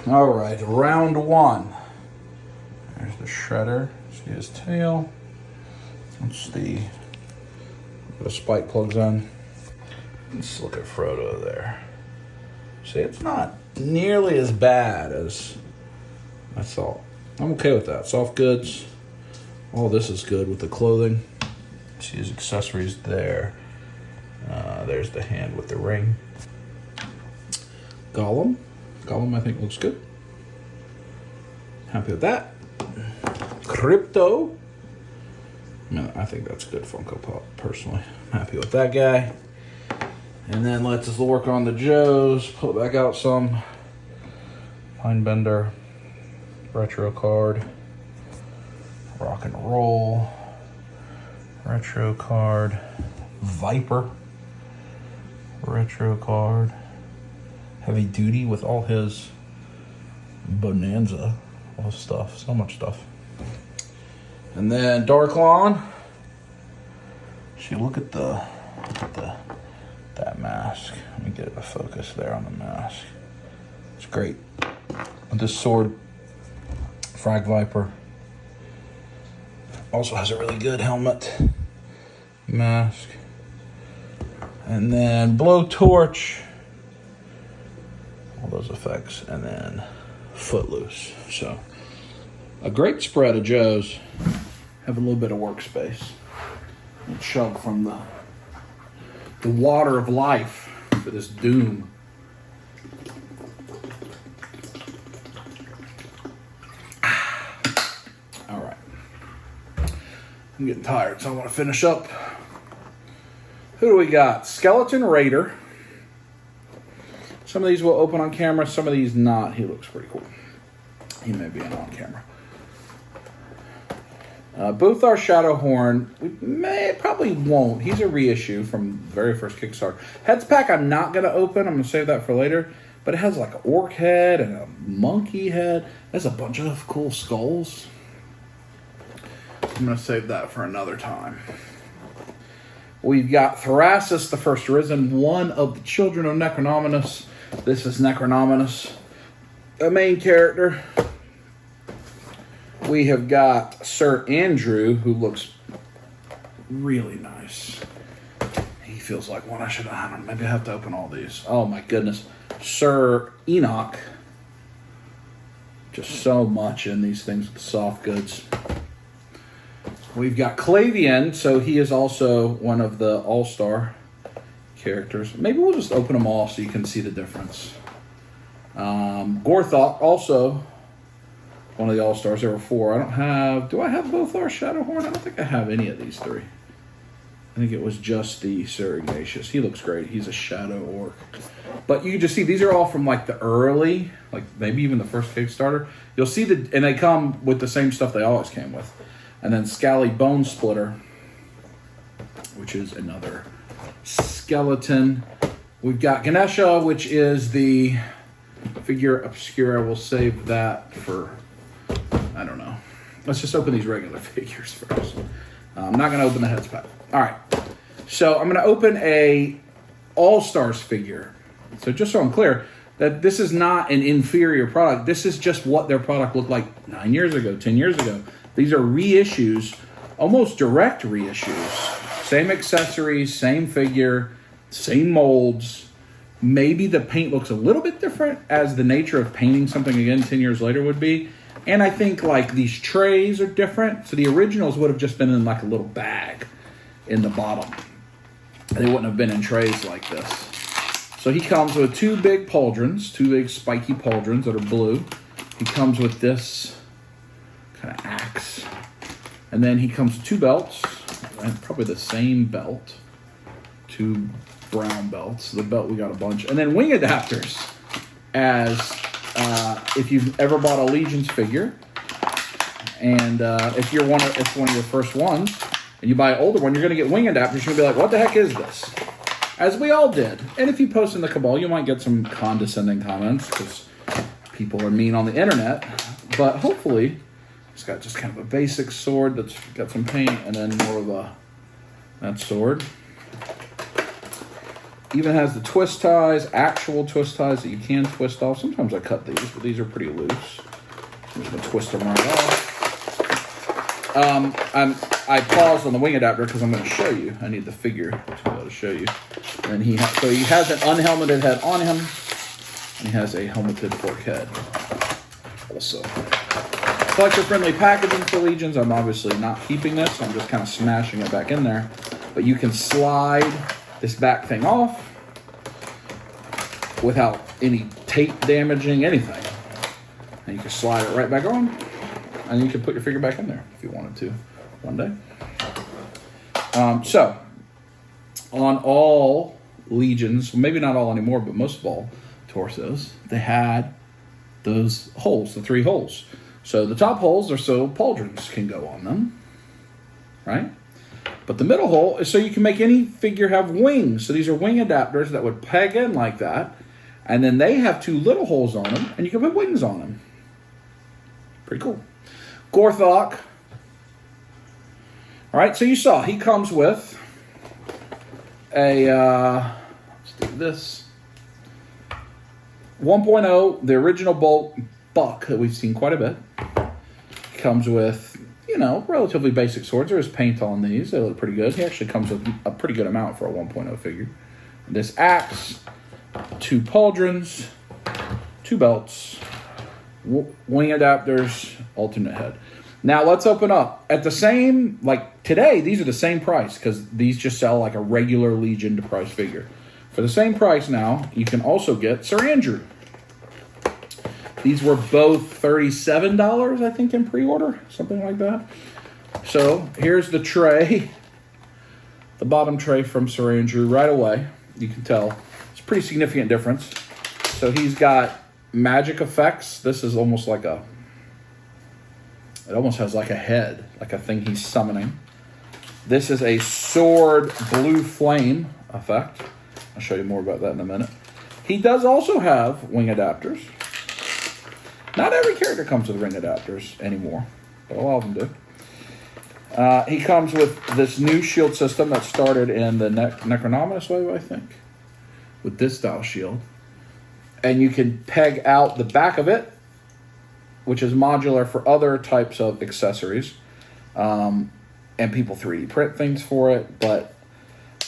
All right, round one. There's the Shredder. See his tail. Let's see. The spike plugs in. Let's look at Frodo there. See, it's not nearly as bad as I thought. I'm okay with that. Soft goods. All this is good with the clothing. See his accessories there. There's the hand with the ring. Gollum. Gollum, I think, looks good. Happy with that. Crypto. I think that's good Funko Pop, personally. Happy with that guy. And then let's just work on the Joes. Pull back out some. Pinebender. Retro card. Rock and roll. Retro card. Viper. Retro card. Heavy duty with all his bonanza. All his stuff. So much stuff. And then Dark Lawn. See, look at that mask. Let me get it to focus there on the mask. It's great. With this sword, Frag Viper. Also has a really good helmet, mask, and then Blowtorch. All those effects, and then Footloose. So a great spread of Joes. Have a little bit of workspace. And chug from the water of life for this doom. All right. I'm getting tired, so I want to finish up. Who do we got? Skeleton Raider. Some of these will open on camera, some of these not. He looks pretty cool. He may be on camera. Both our Shadowhorn, probably won't. He's a reissue from the very first Kickstarter. Heads pack I'm not going to open. I'm going to save that for later. But it has like an orc head and a monkey head. There's a bunch of cool skulls. I'm going to save that for another time. We've got Thrasus, the First Risen, one of the children of Necronominus. This is Necronominus, a main character. We have got Sir Andrew, who looks really nice. He feels like one I don't know, maybe I have to open all these. Oh my goodness. Sir Enoch. Just so much in these things with the soft goods. We've got Clavian, so he is also one of the all-star characters. Maybe we'll just open them all so you can see the difference. Gorthok, also one of the All-Stars. There were 4. I don't have... Do I have both our Shadowhorn? I don't think I have any of these 3. I think it was just the Sir Ignatius. He looks great. He's a Shadow Orc. But you can just see, these are all from like the early, like maybe even the first Kickstarter. You'll see and they come with the same stuff they always came with. And then Scally Bone Splitter, which is another skeleton. We've got Ganesha, which is the figure obscura. We'll save that for, I don't know. Let's just open these regular figures first. I'm not going to open the heads pack. All right. So I'm going to open a All-Stars figure. So just so I'm clear, that this is not an inferior product. This is just what their product looked like 9 years ago, 10 years ago. These are reissues, almost direct reissues. Same accessories, same figure, same molds. Maybe the paint looks a little bit different, as the nature of painting something again 10 years later would be. And I think like these trays are different. So the originals would have just been in like a little bag in the bottom. They wouldn't have been in trays like this. So he comes with 2 big pauldrons, 2 big spiky pauldrons that are blue. He comes with this kind of axe. And then he comes with 2 belts, and probably the same belt. 2 brown belts. The belt we got a bunch. And then wing adapters, as if you've ever bought a Legions figure, and if it's one of your first ones, and you buy an older one, you're going to get wing adapters. You're going to be like, what the heck is this? As we all did. And if you post in the Cabal, you might get some condescending comments, because people are mean on the internet. But hopefully, it's got just kind of a basic sword that's got some paint, and then more of that sword. Even has the twist ties, actual twist ties that you can twist off. Sometimes I cut these, but these are pretty loose. I'm just going to twist them right off. I paused on the wing adapter because I'm going to show you. I need the figure to be able to show you. And so he has an unhelmeted head on him, and he has a helmeted fork head also. Collector-friendly packaging for Legions. I'm obviously not keeping this. I'm just kind of smashing it back in there. But you can slide this back thing off without any tape damaging anything. And you can slide it right back on, and you can put your figure back in there if you wanted to one day. So, on all Legions, maybe not all anymore, but most of all torsos, they had those holes, the 3 holes. So the top holes are so pauldrons can go on them, right? But the middle hole is so you can make any figure have wings. So these are wing adapters that would peg in like that. And then they have 2 little holes on them, and you can put wings on them. Pretty cool. Gorthok. All right, so you saw he comes with a, let's do this, 1.0, the original Bolt Buck that we've seen quite a bit. He comes with, relatively basic swords. There is paint on these. They look pretty good. He actually comes with a pretty good amount for a 1.0 figure. This axe, 2 pauldrons, 2 belts, wing adapters, alternate head. Now let's open up. At the same, like today, these are the same price because these just sell like a regular Legion price figure. For the same price now, you can also get Sir Andrew. These were both $37, I think, in pre-order, something like that. So here's the tray, the bottom tray from Sir Andrew. Right away, you can tell it's a pretty significant difference. So he's got magic effects. This is almost like it almost has like a head, like a thing he's summoning. This is a sword blue flame effect. I'll show you more about that in a minute. He does also have wing adapters. Not every character comes with ring adapters anymore, but a lot of them do. He comes with this new shield system that started in the Necronominus wave, I think, with this style shield. And you can peg out the back of it, which is modular for other types of accessories. And people 3D print things for it, but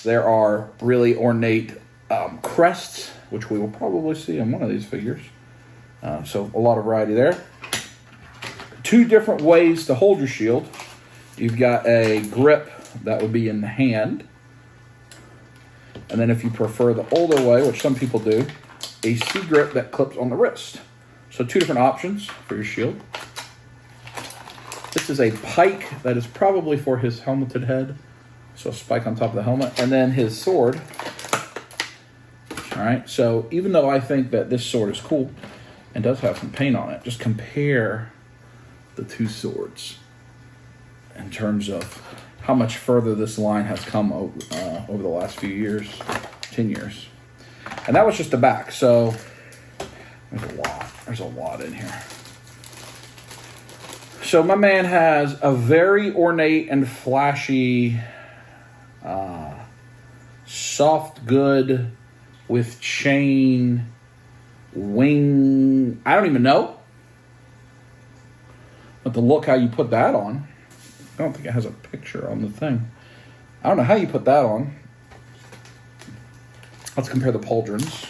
there are really ornate crests, which we will probably see in one of these figures. So a lot of variety there. 2 different ways to hold your shield. You've got a grip that would be in the hand. And then if you prefer the older way, which some people do, a C grip that clips on the wrist. So 2 different options for your shield. This is a pike that is probably for his helmeted head. So a spike on top of the helmet. And then his sword. All right, so even though I think that this sword is cool and does have some paint on it, just compare the two swords in terms of how much further this line has come over the last few years, 10 years. And that was just the back, so there's a lot in here. So my man has a very ornate and flashy soft good with chain wing. I don't even know. But to look how you put that on. I don't think it has a picture on the thing. I don't know how you put that on. Let's compare the pauldrons.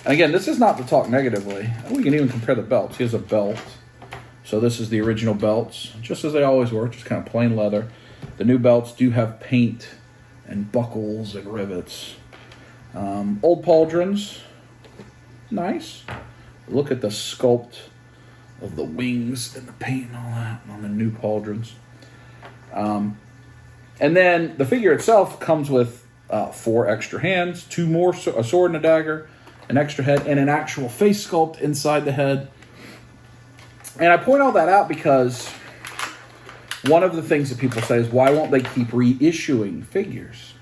And again, this is not to talk negatively. We can even compare the belts. He has a belt. So this is the original belts, just as they always were, just kind of plain leather. The new belts do have paint and buckles and rivets. Old pauldrons, nice. Look at the sculpt of the wings and the paint and all that on the new pauldrons. And then the figure itself comes with 4 extra hands, 2 more, a sword and a dagger, an extra head, and an actual face sculpt inside the head. And I point all that out because one of the things that people say is, why won't they keep reissuing figures?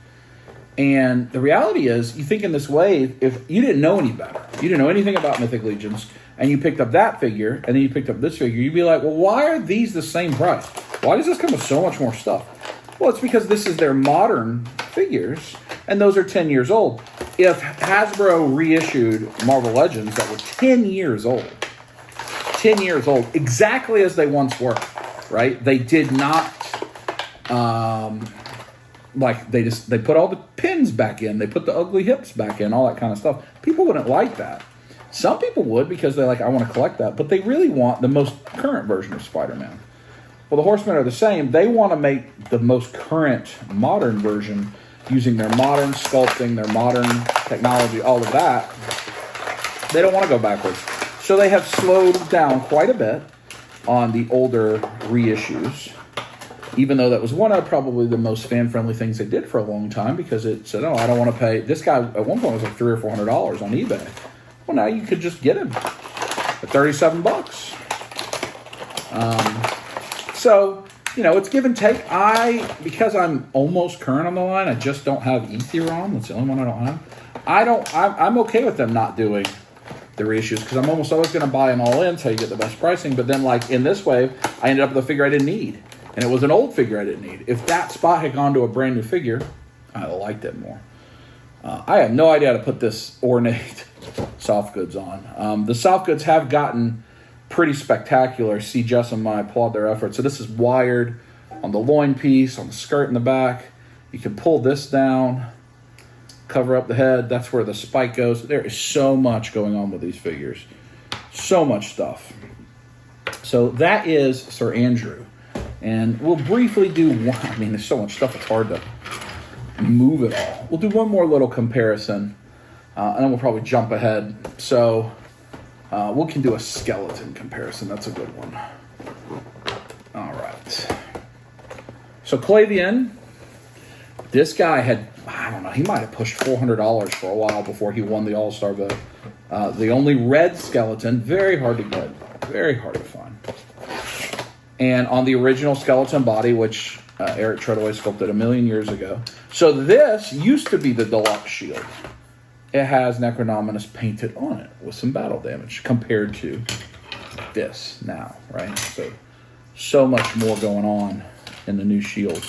And the reality is, you think in this way, if you didn't know any better, you didn't know anything about Mythic Legions, and you picked up that figure, and then you picked up this figure, you'd be like, well, why are these the same price? Why does this come with so much more stuff? Well, it's because this is their modern figures, and those are 10 years old. If Hasbro reissued Marvel Legends that were 10 years old, exactly as they once were, right? They did not, they put all the pins back in, they put the ugly hips back in, all that kind of stuff. People wouldn't like that. Some people would because they're like, I want to collect that, but they really want the most current version of Spider-Man. Well, the Horsemen are the same. They want to make the most current, modern version using their modern sculpting, their modern technology, all of that. They don't want to go backwards. So they have slowed down quite a bit on the older reissues, even though that was one of probably the most fan-friendly things they did for a long time, because it said, oh, I don't want to pay. This guy at one point was like $300 or $400 on eBay. Well, now you could just get him for $37. So, it's give and take. Because I'm almost current on the line, I just don't have Etheron. That's the only one I don't have. I'm okay with them not doing the reissues, because I'm almost always going to buy them all in so you get the best pricing. But then, like in this wave, I ended up with a figure I didn't need, and it was an old figure I didn't need. If that spot had gone to a brand new figure, I'd have liked it more. I have no idea how to put this ornate soft goods on. The soft goods have gotten pretty spectacular. See Jess and I applaud their efforts. So this is wired on the loin piece, on the skirt in the back. You can pull this down, cover up the head. That's where the spike goes. There is so much going on with these figures. So much stuff. So that is Sir Andrew. And we'll briefly do one. I mean, there's so much stuff, it's hard to move it all. We'll do one more little comparison, and then we'll probably jump ahead. So we can do a skeleton comparison. That's a good one. All right. So Clavian, this guy had, I don't know, he might have pushed $400 for a while before he won the All-Star vote. The only red skeleton, very hard to get, very hard to find. And on the original skeleton body, which Eric Treadaway sculpted 1,000,000 years ago. So this used to be the deluxe shield. It has Necronominus painted on it with some battle damage compared to this now, right? So much more going on in the new shield.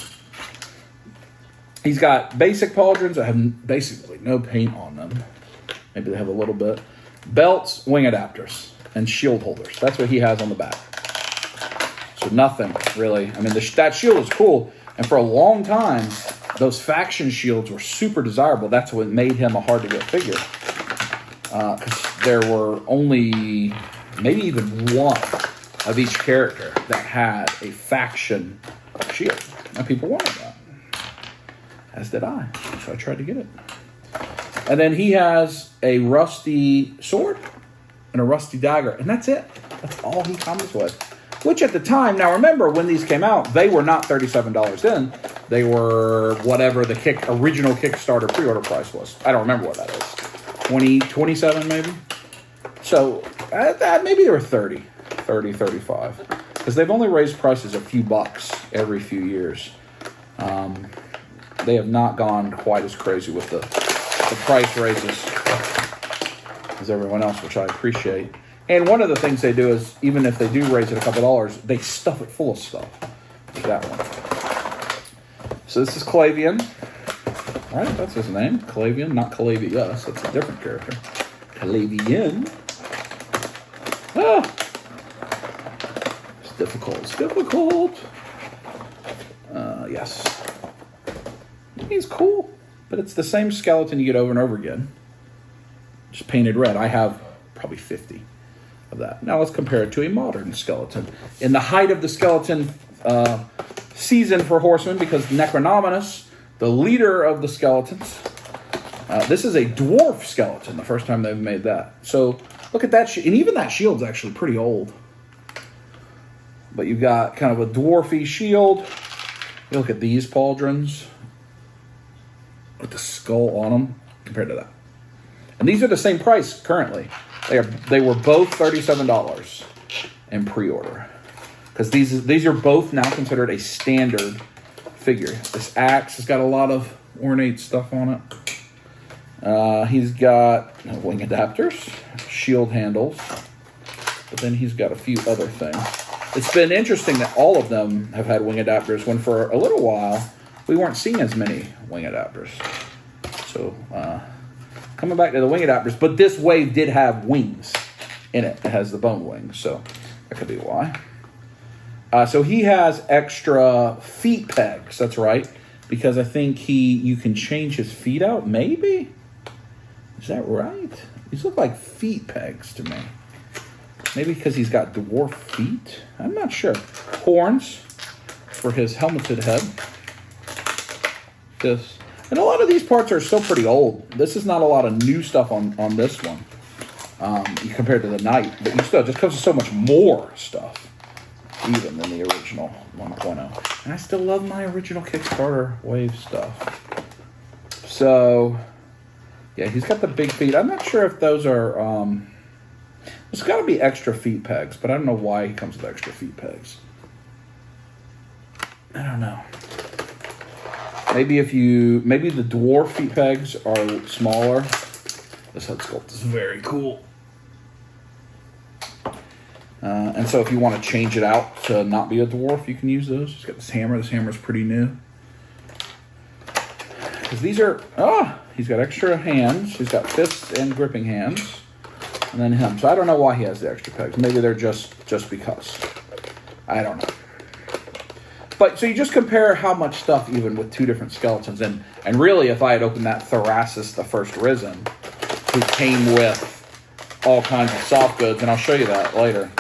He's got basic pauldrons that have basically no paint on them. Maybe they have a little bit. Belts, wing adapters, and shield holders. That's what he has on the back. So nothing, really. I mean, that shield is cool. And for a long time, those faction shields were super desirable. That's what made him a hard-to-get figure. Because there were only maybe even one of each character that had a faction shield. And people wanted that. As did I. So I tried to get it. And then he has a rusty sword and a rusty dagger. And that's it. That's all he comes with. which at the time, now remember when these came out, they were not $37 in. They were whatever the original Kickstarter pre-order price was. I don't remember what that is. 20, 27 maybe? So maybe they were 30, 35. Because they've only raised prices a few bucks every few years. They have not gone quite as crazy with the price raises as everyone else, which I appreciate. And one of the things they do is, even if they do raise it a couple dollars, they stuff it full of stuff. Like that one. So this is Calavian. All right, that's his name. Calavian, not Calavius. That's a different character. Calavian. Ah! It's difficult. It's difficult. Yes. He's cool, but it's the same skeleton you get over and over again. Just painted red. I have probably 50 of that. Now let's compare it to a modern skeleton. In the height of the skeleton season for Horsemen, because Necronominus, the leader of the skeletons, this is a dwarf skeleton, the first time they've made that. So look at that, and even that shield's actually pretty old. But you've got kind of a dwarfy shield. You look at these pauldrons with the skull on them compared to that. And these are the same price currently. They were both $37 in pre-order. Because these are both now considered a standard figure. This axe has got a lot of ornate stuff on it. He's got wing adapters, shield handles, but then he's got a few other things. It's been interesting that all of them have had wing adapters, when for a little while we weren't seeing as many wing adapters. So coming back to the wing adapters, but this wave did have wings in it. It has the bone wings, so that could be why. So he has extra feet pegs. That's right, because I think you can change his feet out. Maybe, is that right? These look like feet pegs to me. Maybe because he's got dwarf feet. I'm not sure. Horns for his helmeted head. This. And a lot of these parts are still pretty old. This is not a lot of new stuff on this one compared to the Knight. But you still, just comes with so much more stuff even than the original 1.0. And I still love my original Kickstarter wave stuff. So, yeah, he's got the big feet. I'm not sure if those are... It's got to be extra feet pegs, but I don't know why he comes with extra feet pegs. I don't know. Maybe maybe the dwarf feet pegs are smaller. This head sculpt is very cool. And so if you want to change it out to not be a dwarf, you can use those. He's got this hammer. This hammer is pretty new. Because these are... he's got extra hands. He's got fists and gripping hands. And then him. So I don't know why he has the extra pegs. Maybe they're just because. I don't know. But so you just compare how much stuff even with two different skeletons. And really, if I had opened that Thrasis, the first Risen, who came with all kinds of soft goods, and I'll show you that later,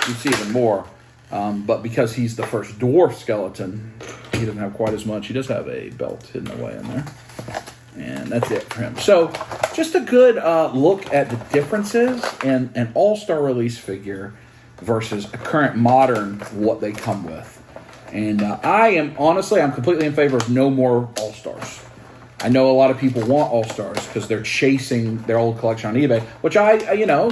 you'd see even more. But because he's the first dwarf skeleton, he doesn't have quite as much. He does have a belt hidden away in there. And that's it for him. So just a good look at the differences in an all-star release figure versus a current modern, what they come with. And I'm completely in favor of no more all-stars. I know a lot of people want all-stars because they're chasing their old collection on eBay, which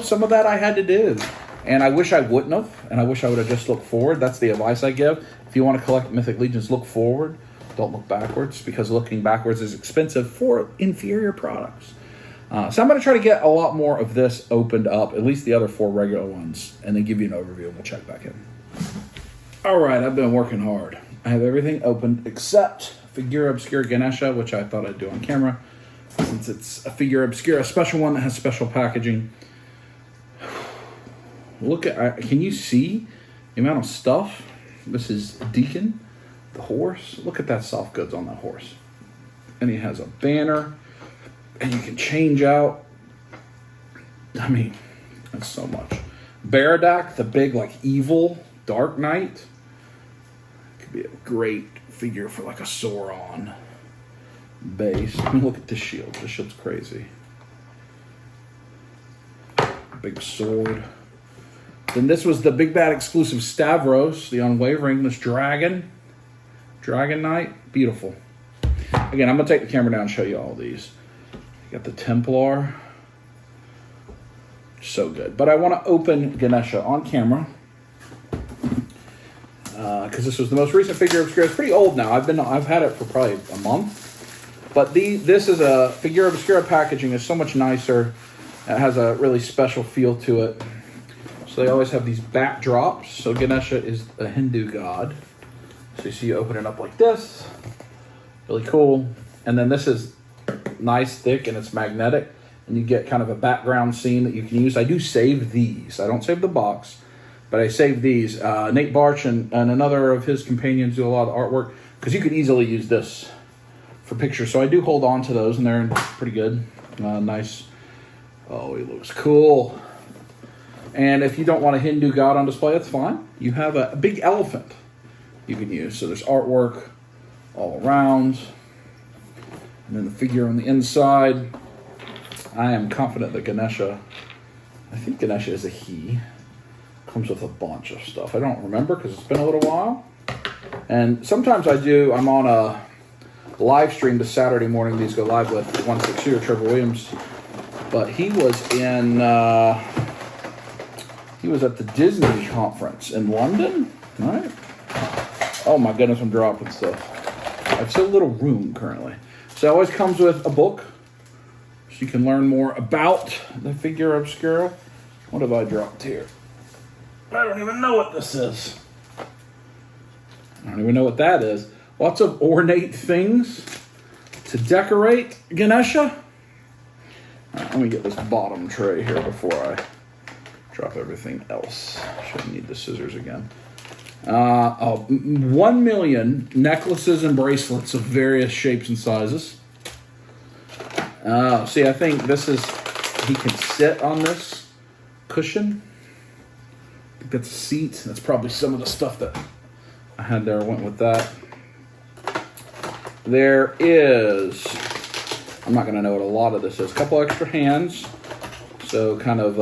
some of that I had to do. And I wish I wouldn't have, and I wish I would have just looked forward. That's the advice I give. If you want to collect Mythic Legions, look forward. Don't look backwards, because looking backwards is expensive for inferior products. So I'm going to try to get a lot more of this opened up, at least the other 4 regular ones, and then give you an overview, and we'll check back in. All right, I've been working hard. I have everything opened except Figura Obscura Ganesha, which I thought I'd do on camera, since it's a Figura Obscura, a special one that has special packaging. Can you see the amount of stuff? This is Deacon, the horse. Look at that soft goods on that horse. And he has a banner, and you can change out. I mean, that's so much. Baradak, the big, evil Dark Knight. Could be a great figure for, a Sauron base. I mean, look at this shield. This shield's crazy. Big sword. Then this was the Big Bad exclusive Stavros, the Unwavering English Dragon. Dragon Knight. Beautiful. Again, I'm going to take the camera down and show you all these. You got the Templar. So good. But I want to open Ganesha on camera. Because this was the most recent figure obscura. It's pretty old now. I've had it for probably a month. But this is a figure obscura packaging is so much nicer. It has a really special feel to it. So they always have these backdrops. So Ganesha is a Hindu god. So you see you open it up like this. Really cool. And then this is nice, thick, and it's magnetic. And you get kind of a background scene that you can use. I do save these. I don't save the box, but I save these. Nate Barch and another of his companions do a lot of artwork because you could easily use this for pictures. So I do hold on to those, and they're pretty good. Nice. Oh, he looks cool. And if you don't want a Hindu god on display, that's fine. You have a big elephant you can use. So there's artwork all around. And then the figure on the inside. I am confident that Ganesha, I think Ganesha is a he, comes with a bunch of stuff. I don't remember because it's been a little while. And sometimes I'm on a live stream this Saturday morning. These go live with 160 Trevor Williams. But he was at the Disney conference in London, right? Oh my goodness, I'm dropping stuff. I have so little room currently. So it always comes with a book. So you can learn more about the figure obscura. What have I dropped here? I don't even know what this is. I don't even know what that is. Lots of ornate things to decorate Ganesha. Let me get this bottom tray here before I drop everything else. Shouldn't need the scissors again. 1 million necklaces and bracelets of various shapes and sizes. See, I think this is, he can sit on this cushion. I think that's a seat. That's probably some of the stuff that I had there. I went with that. There is, I'm not going to know what a lot of this is. A couple extra hands. So kind of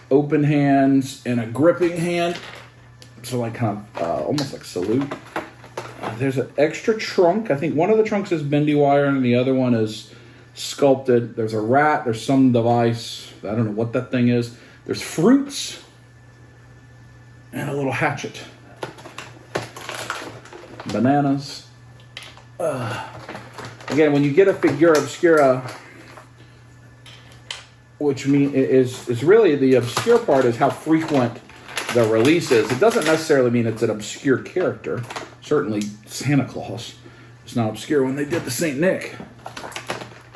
open hands and a gripping hand. So like kind of almost like salute. There's an extra trunk. I think one of the trunks is bendy wire and the other one is sculpted. There's a rat. There's some device. I don't know what that thing is. There's fruits and a little hatchet. Bananas. Again, when you get a figure obscura, which is really the obscure part is how frequent the release is. It doesn't necessarily mean it's an obscure character. Certainly Santa Claus is not obscure when they did the Saint Nick.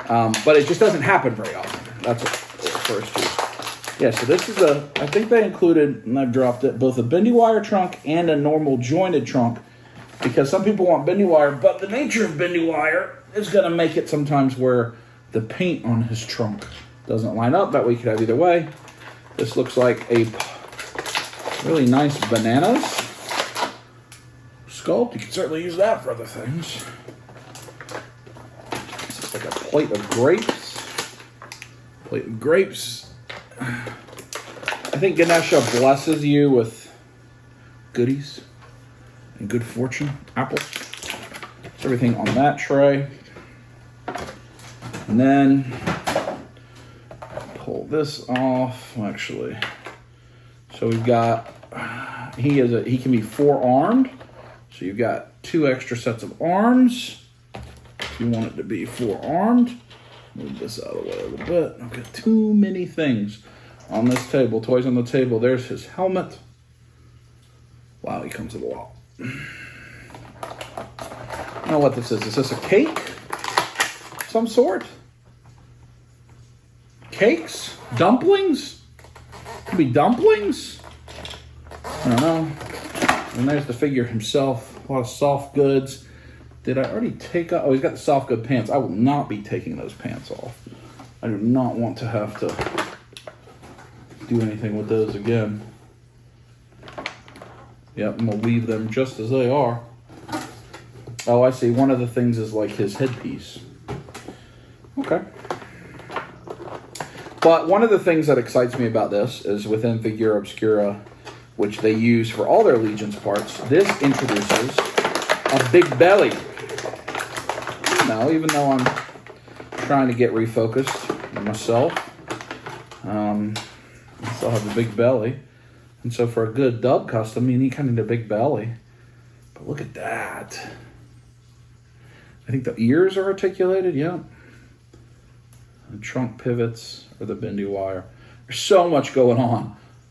But it just doesn't happen very often. That's what it refers to. Yeah, so this is I think they included, and I've dropped it, both a bendy wire trunk and a normal jointed trunk. Because some people want bendy wire, but the nature of bendy wire is going to make it sometimes where the paint on his trunk doesn't line up. That way you could have either way. This looks like a really nice bananas sculpt. You can certainly use that for other things. It's like a plate of grapes. Plate of grapes. I think Ganesha blesses you with goodies and good fortune. Apples. That's everything on that tray. And then pull this off. Actually, so we've got he can be four-armed. So you've got 2 extra sets of arms. If you want it to be four-armed, move this out of the way a little bit. I've got too many things on this table. Toys on the table. There's his helmet. Wow, he comes with a lot. I don't know what this is. Is this a cake? Of some sort? Cakes? Dumplings? Could be dumplings? I don't know. And there's the figure himself. A lot of soft goods. Did I already take off? Oh, he's got the soft good pants. I will not be taking those pants off. I do not want to have to do anything with those again. Yep, I'm going to leave them just as they are. Oh, I see. One of the things is like his headpiece. Okay. But one of the things that excites me about this is within Figura Obscura, which they use for all their Legions parts, this introduces a big belly. Now, even though I'm trying to get refocused myself, I still have a big belly. And so for a good dub custom, you need kind of a big belly. But look at that. I think the ears are articulated, yeah. The trunk pivots or the bendy wire. There's so much going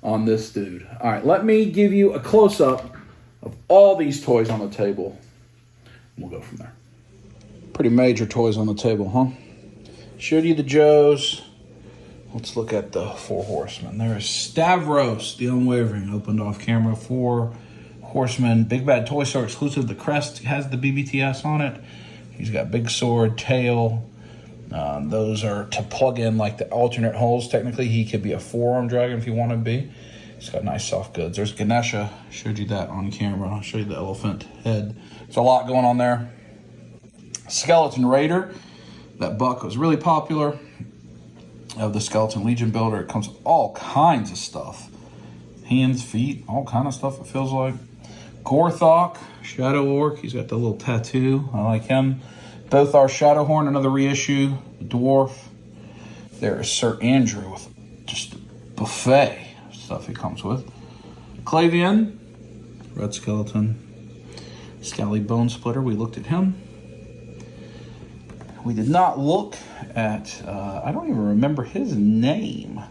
on this dude. All right, let me give you a close-up of all these toys on the table. We'll go from there. Pretty major toys on the table, huh? Showed you the Joes. Let's look at the 4 horsemen. There's Stavros, the Unwavering, opened off camera. 4 horsemen, Big Bad Toy Store exclusive. The crest has the BBTS on it. He's got big sword, tail. Those are to plug in like the alternate holes. Technically, he could be a 4-arm dragon if you want to be. He's got nice soft goods. There's Ganesha. Showed you that on camera. I'll show you the elephant head. There's a lot going on there. Skeleton Raider. That buck was really popular. Of the Skeleton Legion builder. It comes with all kinds of stuff. Hands, feet, all kind of stuff it feels like. Gorthok, Shadow Orc. He's got the little tattoo. I like him. Both are Shadowhorn, another reissue. Dwarf. There is Sir Andrew with just a buffet of stuff he comes with. Clavian, Red Skeleton. Scally Bone Splitter, we looked at him. We did not look at, I don't even remember his name.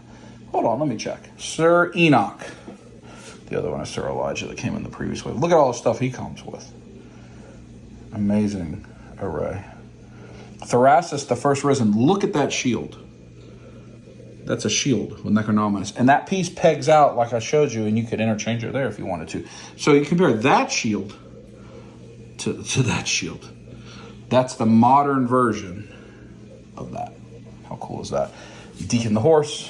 Hold on, let me check. Sir Enoch. The other one is Sir Elijah that came in the previous wave. Look at all the stuff he comes with. Amazing array. Thrasis, the First Risen. Look at that shield. That's a shield with Necronominus. And that piece pegs out like I showed you, and you could interchange it there if you wanted to. So you compare that shield to that shield. That's the modern version of that. How cool is that? Deacon the Horse.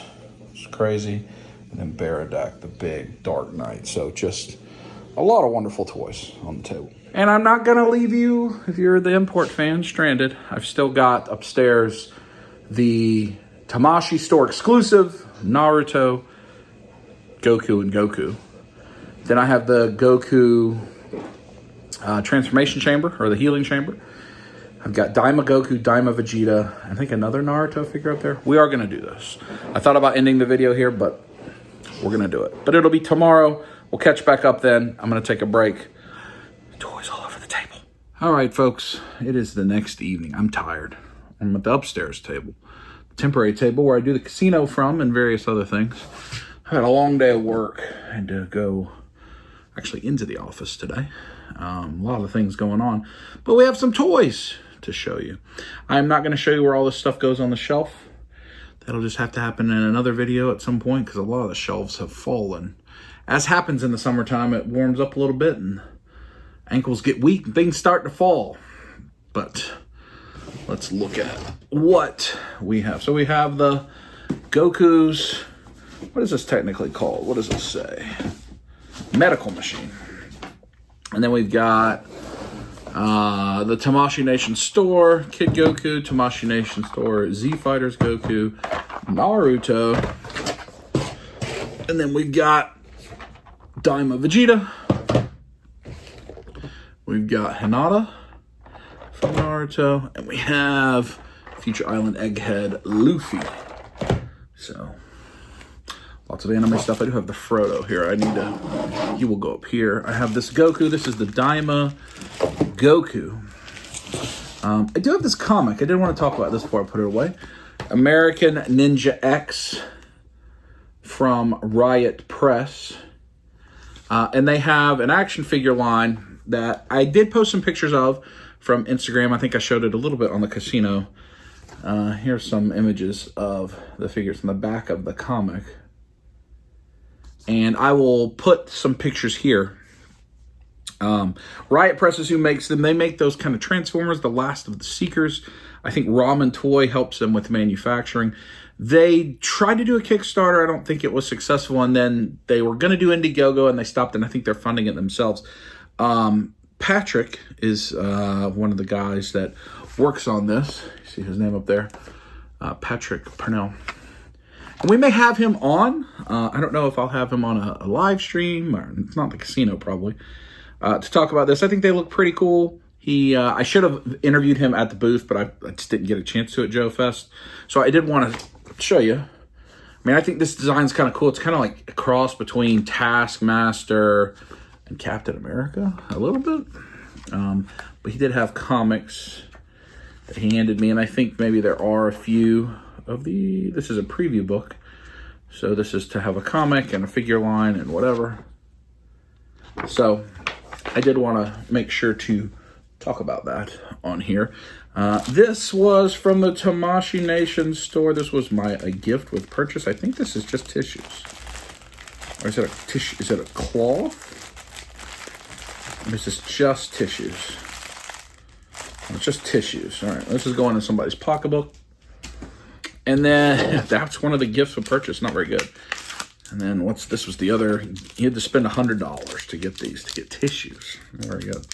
It's crazy. And then Baradak, the big Dark Knight. So just a lot of wonderful toys on the table. And I'm not going to leave you, if you're the import fan, stranded. I've still got upstairs the Tamashii store exclusive Naruto, Goku, and Goku. Then I have the Goku transformation chamber, or the healing chamber. I've got Daima Goku, Daima Vegeta, I think another Naruto figure up there. We are going to do this. I thought about ending the video here, but we're going to do it. But it'll be tomorrow. We'll catch back up then. I'm going to take a break. Toys all over the table. All right, folks. It is the next evening. I'm tired. I'm at the upstairs table. The temporary table where I do the casino from and various other things. I had a long day of work. I had to go actually into the office today. A lot of things going on. But we have some toys to show you. I'm not going to show you where all this stuff goes on the shelf. That'll just have to happen in another video at some point because a lot of the shelves have fallen. As happens in the summertime, it warms up a little bit and ankles get weak and things start to fall. But let's look at what we have. So we have the Goku's, what is this technically called? What does it say? Medical machine. And then we've got the Tamashii Nation store, Kid Goku, Tamashii Nation store, Z Fighters Goku, Naruto. And then we've got Daima Vegeta. We've got Hinata from Naruto. And we have Future Island Egghead Luffy. So, lots of anime stuff. I do have the Frodo here. He will go up here. I have this Goku. This is the Daima Goku. I do have this comic. I didn't want to talk about this before I put it away. American Ninja X from Riot Press. And they have an action figure line that I did post some pictures of from Instagram. I think I showed it a little bit on the casino. Here's some images of the figures in the back of the comic. And I will put some pictures here. Riot Press is who makes them. They make those kind of Transformers, the Last of the Seekers. I think Ramen Toy helps them with manufacturing. They tried to do a Kickstarter. I don't think it was successful. And then they were going to do Indiegogo and they stopped. And I think they're funding it themselves. Patrick is one of the guys that works on this. You see his name up there? Patrick Purnell. And we may have him on. I don't know if I'll have him on a live stream, or it's not the casino probably, to talk about this. I think they look pretty cool. I should have interviewed him at the booth, but I just didn't get a chance to at Joe Fest. So I did want to show you. I mean, I think this design's kind of cool. It's kind of like a cross between Taskmaster and Captain America a little bit. But he did have comics that he handed me, and I think maybe there are a few of this is a preview book. So this is to have a comic and a figure line and whatever. So I did want to make sure to talk about that on here. This was from the Tamashii Nation store. This was a gift with purchase. I think this is just tissues. Or is it a tissue? Is it a cloth? Or is this just tissues? It's just tissues. All right, this is going in somebody's pocketbook. And then that's one of the gifts with purchase. Not very good. And then this was the other. You had to spend $100 to get these, to get tissues. Very good.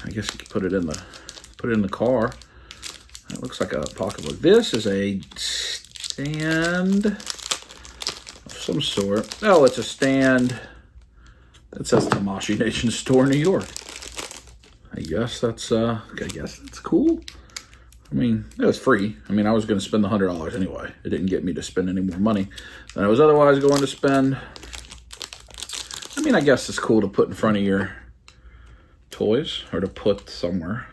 I guess you could put it in the car. It looks like a pocketbook. This is a stand of some sort. Oh, it's a stand that says Tamashii Nation Store, New York. I guess that's cool. I mean, it was free. I mean, I was going to spend the $100 anyway. It didn't get me to spend any more money than I was otherwise going to spend. I mean, I guess it's cool to put in front of your toys, or to put somewhere.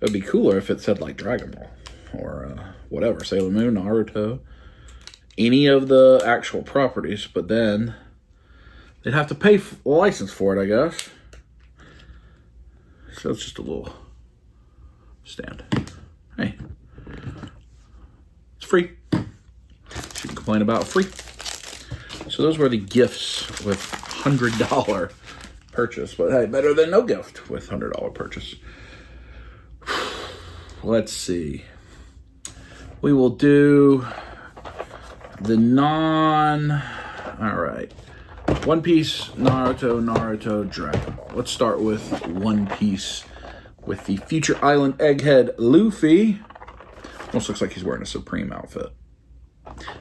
It would be cooler if it said like Dragon Ball or whatever, Sailor Moon, Naruto, any of the actual properties, but then they'd have to pay a license for it, I guess. So it's just a little stand. Hey, it's free. Shouldn't complain about free. So those were the gifts with $100 purchase, but hey, better than no gift with $100 purchase. Let's see. We will do the all right. One Piece, Naruto, Dragon Ball. Let's start with One Piece with the Future Island Egghead Luffy. Almost looks like he's wearing a Supreme outfit.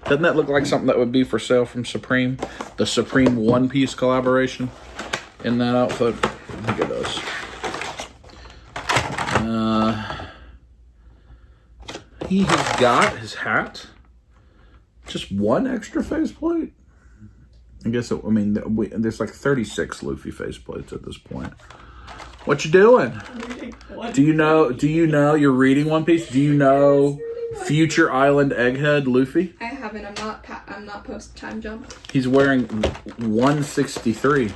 Doesn't that look like something that would be for sale from Supreme? The Supreme One Piece collaboration in that outfit. Look at those. He has got his hat. Just one extra faceplate. I guess, there's like 36 Luffy faceplates at this point. What you doing? Do you know you're reading One Piece? Do you know Future Island Egghead Luffy? I haven't. I'm not post time jump. He's wearing 163.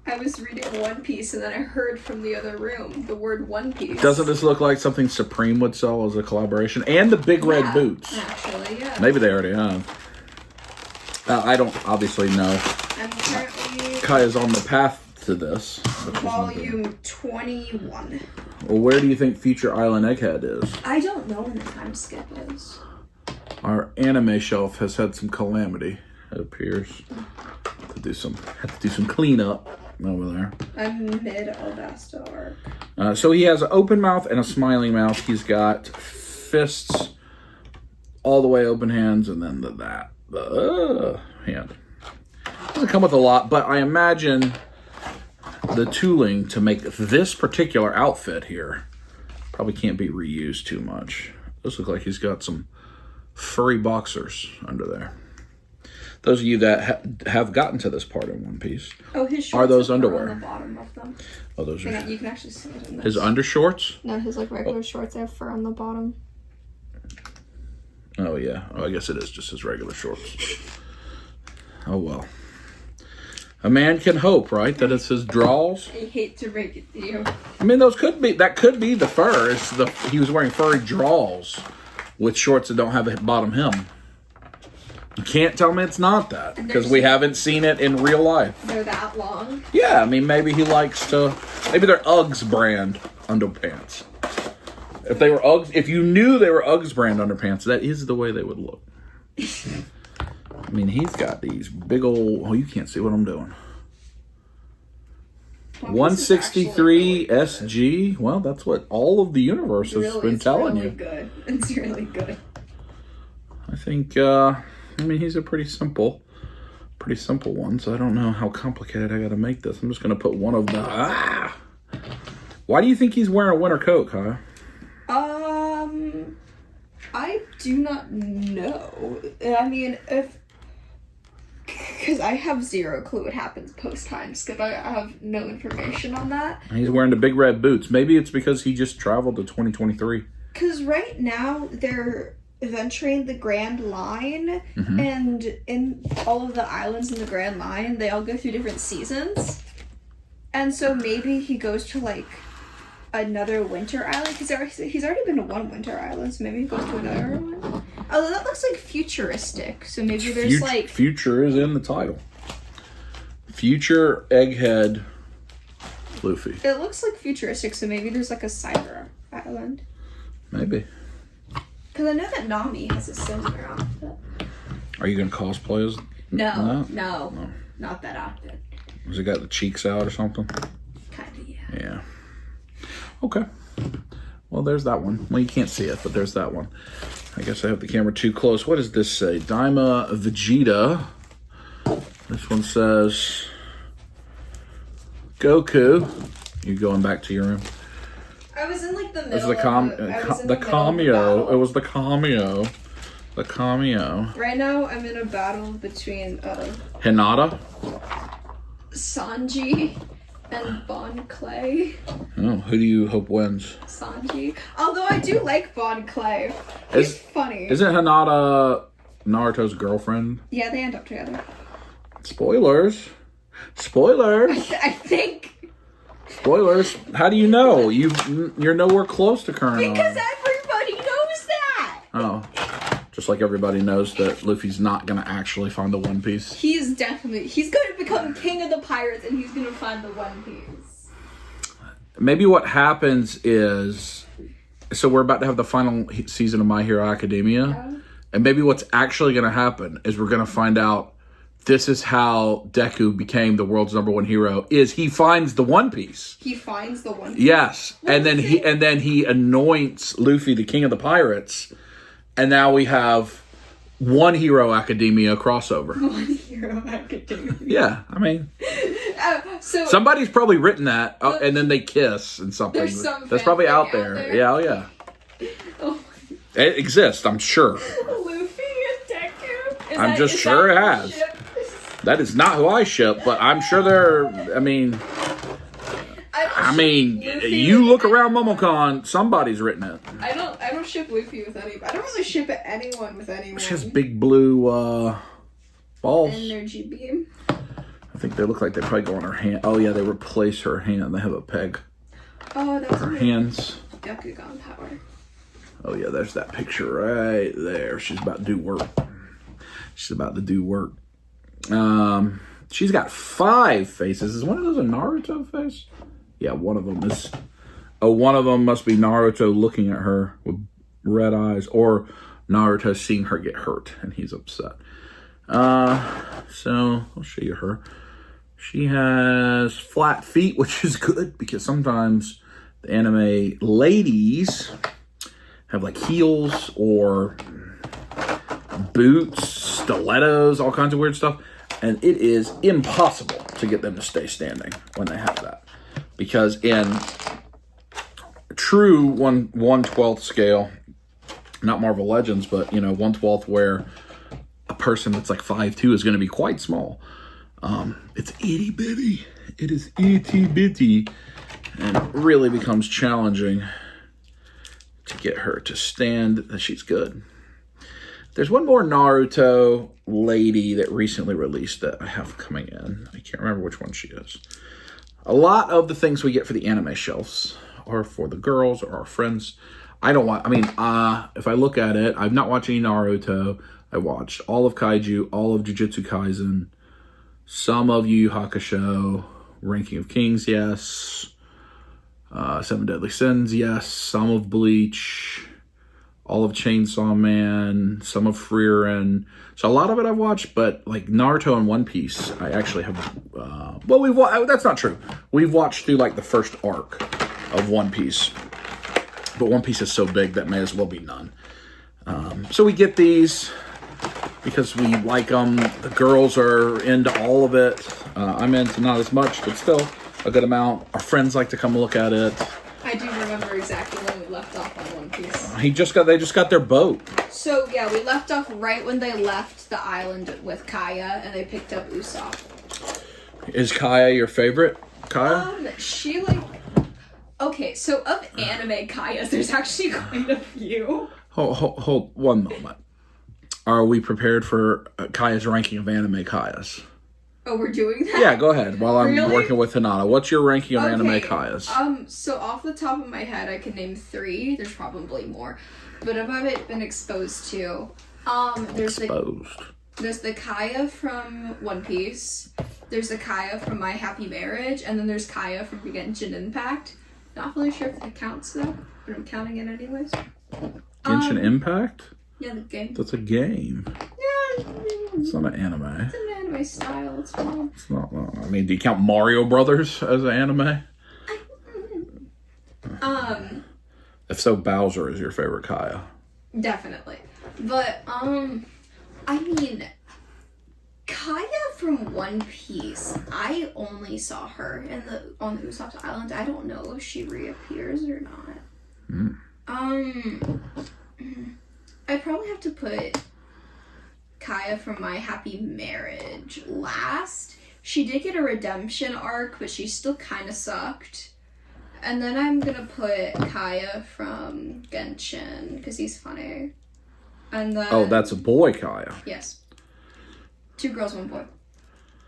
I was reading One Piece and then I heard from the other room the word One Piece. Doesn't this look like something Supreme would sell as a collaboration? And the big red boots. Actually, yeah. Maybe they already have. I don't obviously know. I'm currently Kaya's on the path to this. volume 21. Well, where do you think Future Island Egghead is? I don't know when the time skip is. Our anime shelf has had some calamity, it appears. Have to do some cleanup over there. I'm mid Alabasta arc. So he has an open mouth and a smiling mouth. He's got fists, all the way open hands, and then the hand. Doesn't come with a lot, but I imagine the tooling to make this particular outfit here probably can't be reused too much. This looks like he's got some furry boxers under there. Those of you that have gotten to this part in One Piece, oh, his shorts are those are underwear? on the bottom of them. Oh, those are You can actually see it in this. his undershorts. No, his like regular shorts. They have fur on the bottom. Oh yeah. Oh, I guess it is just his regular shorts. Oh well. A man can hope, right? That it's his draws. I hate to break it to you. I mean, that could be the fur. He was wearing furry draws with shorts that don't have a bottom hem. You can't tell me it's not that, because we haven't seen it in real life. They're that long? Yeah, I mean, maybe he likes to. Maybe they're Uggs brand underpants. If they were Uggs, if you knew they were Uggs brand underpants, that is the way they would look. I mean, he's got these big old. Oh, you can't see what I'm doing. 163 SG. Well, that's what all of the universe has been telling you. Good. It's really good. think, I mean, he's a pretty simple one, so I don't know how complicated I got to make this. I'm just going to put one of the... Why do you think he's wearing a winter coat, Kyle? I do not know. I mean, because I have zero clue what happens post-times, because I have no information on that. He's wearing the big red boots. Maybe it's because he just traveled to 2023. Because right now, they're venturing the Grand Line, and in all of the islands in the Grand Line, they all go through different seasons. And so maybe he goes to, like, another winter island, because he's already been to one winter island, so maybe he goes to another one. Although that looks like futuristic, so maybe there's like... Future is in the title. Future Egghead Luffy. It looks like futuristic, so maybe there's like a cyber island. Maybe. Because I know that Nami has a similar outfit. Are you going to cosplay as... No, not that outfit. Has it got the cheeks out or something? Kinda, yeah. Yeah. Okay. Well, there's that one. Well, you can't see it, but there's that one. I guess I have the camera too close. What does this say? Daima Vegeta. This one says Goku. You going back to your room? I was in like the middle. This is the cameo. It was the cameo. The cameo. Right now, I'm in a battle between Hinata. Sanji and Bon Clay. Oh, who do you hope wins? Sanji. Although I do like Bon Clay. He's funny. Isn't Hinata Naruto's girlfriend? Yeah, they end up together. Spoilers. Spoilers. I think. Spoilers. How do you know? You're nowhere close to current. Because everybody knows that. Oh. Just like everybody knows that Luffy's not going to actually find the One Piece. He's going to become king of the pirates, and he's going to find the One Piece. Maybe what happens is, so we're about to have the final season of My Hero Academia, and maybe what's actually going to happen is we're going to find out this is how Deku became the world's #1 hero, is he finds the One Piece. He finds the One Piece? Yes. And then he anoints Luffy the king of the pirates. And now we have One Hero Academia crossover. One Hero Academia. Yeah, I mean, so somebody's probably written that, and then they kiss and something. There's some that's probably out fanfic there. Yeah, oh yeah. Oh. It exists, I'm sure. Luffy and Deku. I'm just sure it has. That is not who I ship, but I'm sure they're. I mean, you look around MomoCon, somebody's written it. I don't ship Luffy with anybody. I don't really ship anyone with anyone. She has big blue balls. Energy beam. I think they look like they probably go on her hand. Oh yeah, they replace her hand. They have a peg. Oh, that's her hands. Deku power. Oh yeah, there's that picture right there. She's about to do work. She's about to do work. She's got 5 faces. Is one of those a Naruto face? Yeah, one of them is. Oh, one of them must be Naruto looking at her with red eyes, or Naruto seeing her get hurt and he's upset. So I'll show you her. She has flat feet, which is good because sometimes the anime ladies have like heels or boots, stilettos, all kinds of weird stuff. And it is impossible to get them to stay standing when they have that. Because in true 1/12 scale, not Marvel Legends, but 1/12 where a person that's like 5'2" is going to be quite small. It's itty bitty. It is itty bitty. And it really becomes challenging to get her to stand. She's good. There's one more Naruto lady that recently released that I have coming in. I can't remember which one she is. A lot of the things we get for the anime shelves are for the girls or our friends. I don't want, if I look at it, I've not watched any Naruto. I watched all of Kaiju, all of Jujutsu Kaisen, some of Yu Yu Hakusho, Ranking of Kings, yes. 7 Deadly Sins, yes. Some of Bleach, all of Chainsaw Man, some of Frieren. So a lot of it I've watched, but like Naruto and One Piece, I actually have. That's not true. We've watched through like the first arc of One Piece, but One Piece is so big that may as well be none. So we get these. because we like them. The girls are into all of it. I'm into not as much, but still a good amount. Our friends like to come look at it. I do remember exactly when we left off on One Piece. They just got their boat. So yeah, we left off right when they left the island with Kaya, and they picked up Usopp. Is Kaya your favorite? Kaya? She like. Okay, so of anime Kayas, there's actually quite a few. Hold one moment. Are we prepared for Kaya's ranking of anime Kayas? Oh, we're doing that? Yeah, go ahead. While I'm Really? working with Hinata, what's your ranking of anime Kayas? So off the top of my head, I can name 3. There's probably more, but if I've been exposed to, there's the Kaya from One Piece. There's the Kaya from My Happy Marriage, and then there's Kaya from Genshin Impact. Not really sure if that counts though, but I'm counting it anyways. Genshin Impact? Yeah, the game. That's a game. Yeah, It's not an anime. it's an anime style. It's fun. It's not. I mean, do you count Mario Brothers as an anime? If so, Bowser is your favorite Kaya. Definitely. But, I mean, Kaya from One Piece, I only saw her on the Usopp's Island. I don't know if she reappears or not. I'd probably have to put Kaya from My Happy Marriage last. She did get a redemption arc, but she still kind of sucked. And then I'm gonna put Kaya from Genshin, because he's funny. And then... Oh, that's a boy Kaya. Yes. 2 girls, 1 boy.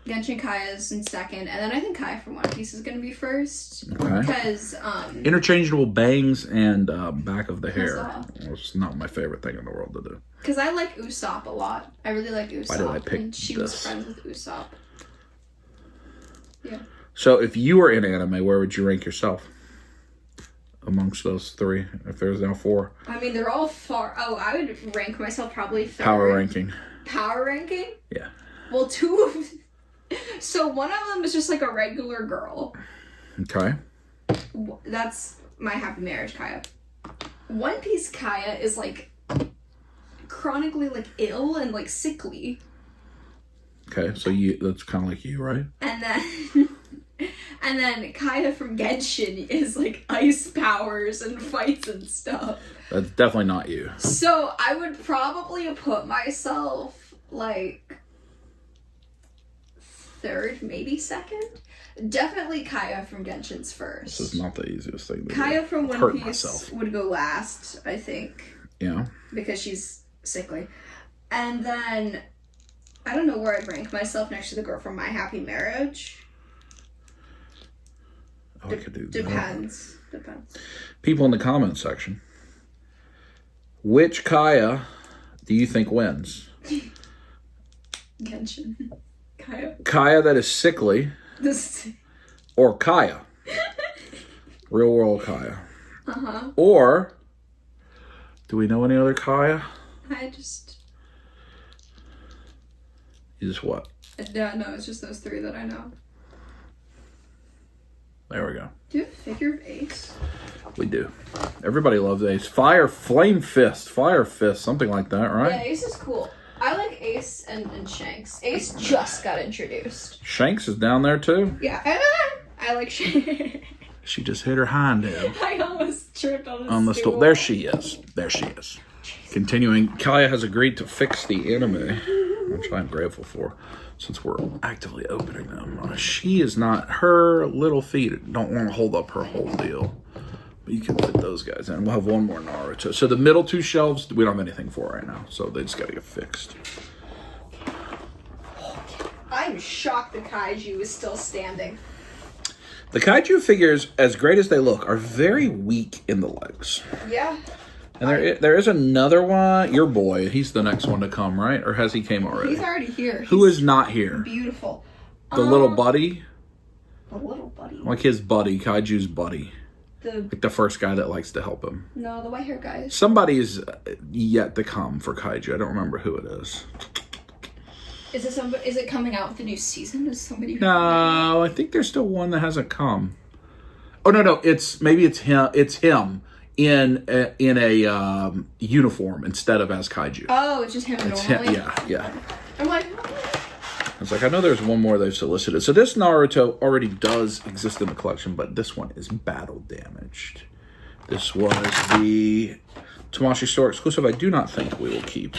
Genshin Kaya's in second, and then I think Kaya from One Piece is gonna be first. Okay. Because, Interchangeable bangs and back of the hair. Huzzah. It's not my favorite thing in the world to do. because I like Usopp a lot. I really like Usopp. Why did I pick and she was this? friends with Usopp. Yeah. So if you were in anime, where would you rank yourself? Amongst those 3, if there's now 4. I mean, they're all far... Oh, I would rank myself probably 3rd. Power ranking. Power ranking? Yeah. Well, 2 of... So one of them is just like a regular girl. Okay. That's My Happy Marriage Kaya. One Piece Kaya is like chronically like ill and like sickly. Okay, so that's kind of like you, right? And then Kaya from Genshin is like ice powers and fights and stuff. That's definitely not you. So I would probably put myself like 3rd, maybe 2nd. Definitely Kaya from Genshin's first. This is not the easiest thing to do. Kaya from One Hurt Piece myself. would go last, I think. Yeah. Because she's sickly. And then I don't know where I'd rank myself next to the girl from My Happy Marriage. Oh, I could do that. Depends. People in the comments section. Which Kaya do you think wins? Genshin. Kaya. Kaya that is sickly, This. or Kaya? Real world Kaya. Uh-huh. Or, do we know any other Kaya? You just what? No, it's just those 3 that I know. There we go. Do you have a figure of Ace? We do. Everybody loves Ace. Flame Fist, something like that, right? Yeah, Ace is cool. I like Ace and Shanks. Ace just got introduced. Shanks is down there too? Yeah. I like Shanks. She just hit her hind end I almost tripped on the stool. There she is. Continuing, Kaya has agreed to fix the anime, which I'm grateful for, since we're actively opening them. She is not, her little feet don't want to hold up her whole deal. But you can fit those guys in. We'll have one more Naruto. So the middle 2 shelves, we don't have anything for right now, so they just got to get fixed. I'm shocked the kaiju is still standing. The kaiju figures, as great as they look, are very weak in the legs. Yeah. And there is another one. Your boy, he's the next one to come, right? Or has he came already? He's already here. Who is not here? Beautiful. The little buddy? The little buddy. Like his buddy, Kaiju's buddy. Like the first guy that likes to help him. No, the white hair guy. Somebody's yet to come for Kaiju. I don't remember who it is. Is it coming out with the new season? Is somebody? No, I think there's still one that hasn't come. Oh no, it's him. It's him in a uniform instead of as kaiju. Oh, it's just him normally? Yeah. I'm like... I was like, I know there's one more they've solicited. So this Naruto already does exist in the collection, but this one is battle damaged. This was the Tamashii Store exclusive. I do not think we will keep.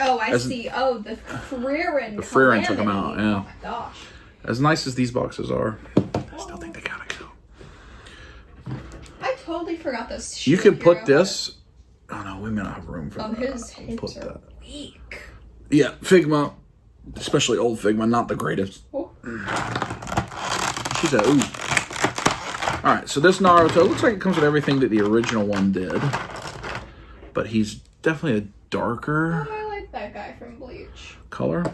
Oh, I see. Oh, the Frieren. The Frieren took them out, yeah. Oh my gosh. As nice as these boxes are, I still think they gotta go. I totally forgot this. You can put this. Oh no, we may not have room for Oh, that. his I'll hips put are that. weak. Yeah, Figma, especially old Figma, not the greatest. Oh. She said, ooh. All right, so this Naruto looks like it comes with everything that the original one did, but he's definitely a darker Oh, I like that guy from Bleach. color.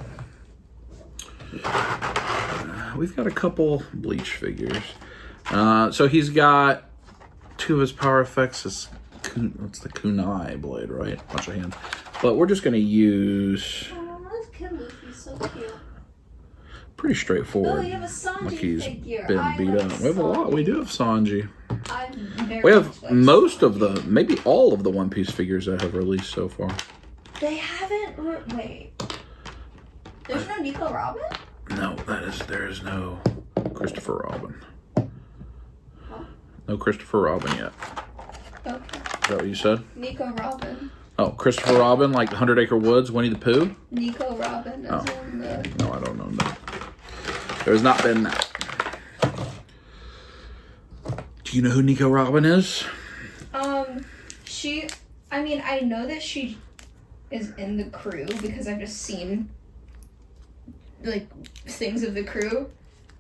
We've got a couple Bleach figures. So he's got two of his power effects. What's the kunai blade, right? Bunch of hands. But we're just going to use... Oh, this kid Luffy's so cute. Pretty straightforward. Oh, you have a Sanji like he's figure. been I beat love up. We have a lot. We do have Sanji. I'm very We have much like most of the, maybe all of the One Piece figures that have released so far. They haven't... Wait. There's no Nico Robin? No, there is no Christopher Robin. Huh? No Christopher Robin yet. Okay. Is that what you said? Nico Robin. Oh, Christopher Robin, like 100 Acre Woods, Winnie the Pooh? Nico Robin is Oh. in the... No, I don't know that. There's not been that. Do you know who Nico Robin is? I mean, I know that she is in the crew because I've just seen, like, things of the crew.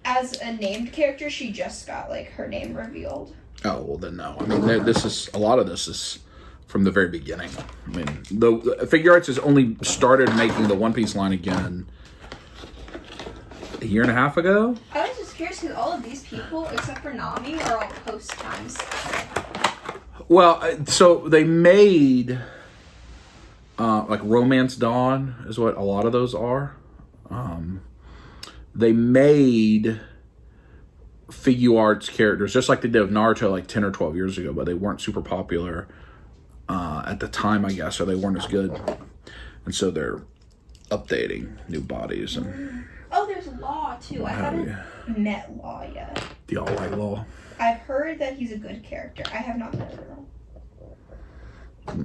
As a named character, she just got, like, her name revealed. Oh, well then no. I mean, a lot of this is from the very beginning. I mean, the Figure Arts has only started making the One Piece line again a year and a half ago. I was just curious because all of these people, except for Nami, are all post times. Well, so they made, like Romance Dawn is what a lot of those are. They made Figure Arts characters, just like they did with Naruto like 10 or 12 years ago, but they weren't super popular at the time, I guess, or they weren't as good. And so they're updating new bodies and... Oh, there's Law, too. I haven't met Law yet. The All-White Law. I've heard that he's a good character. I have not met him.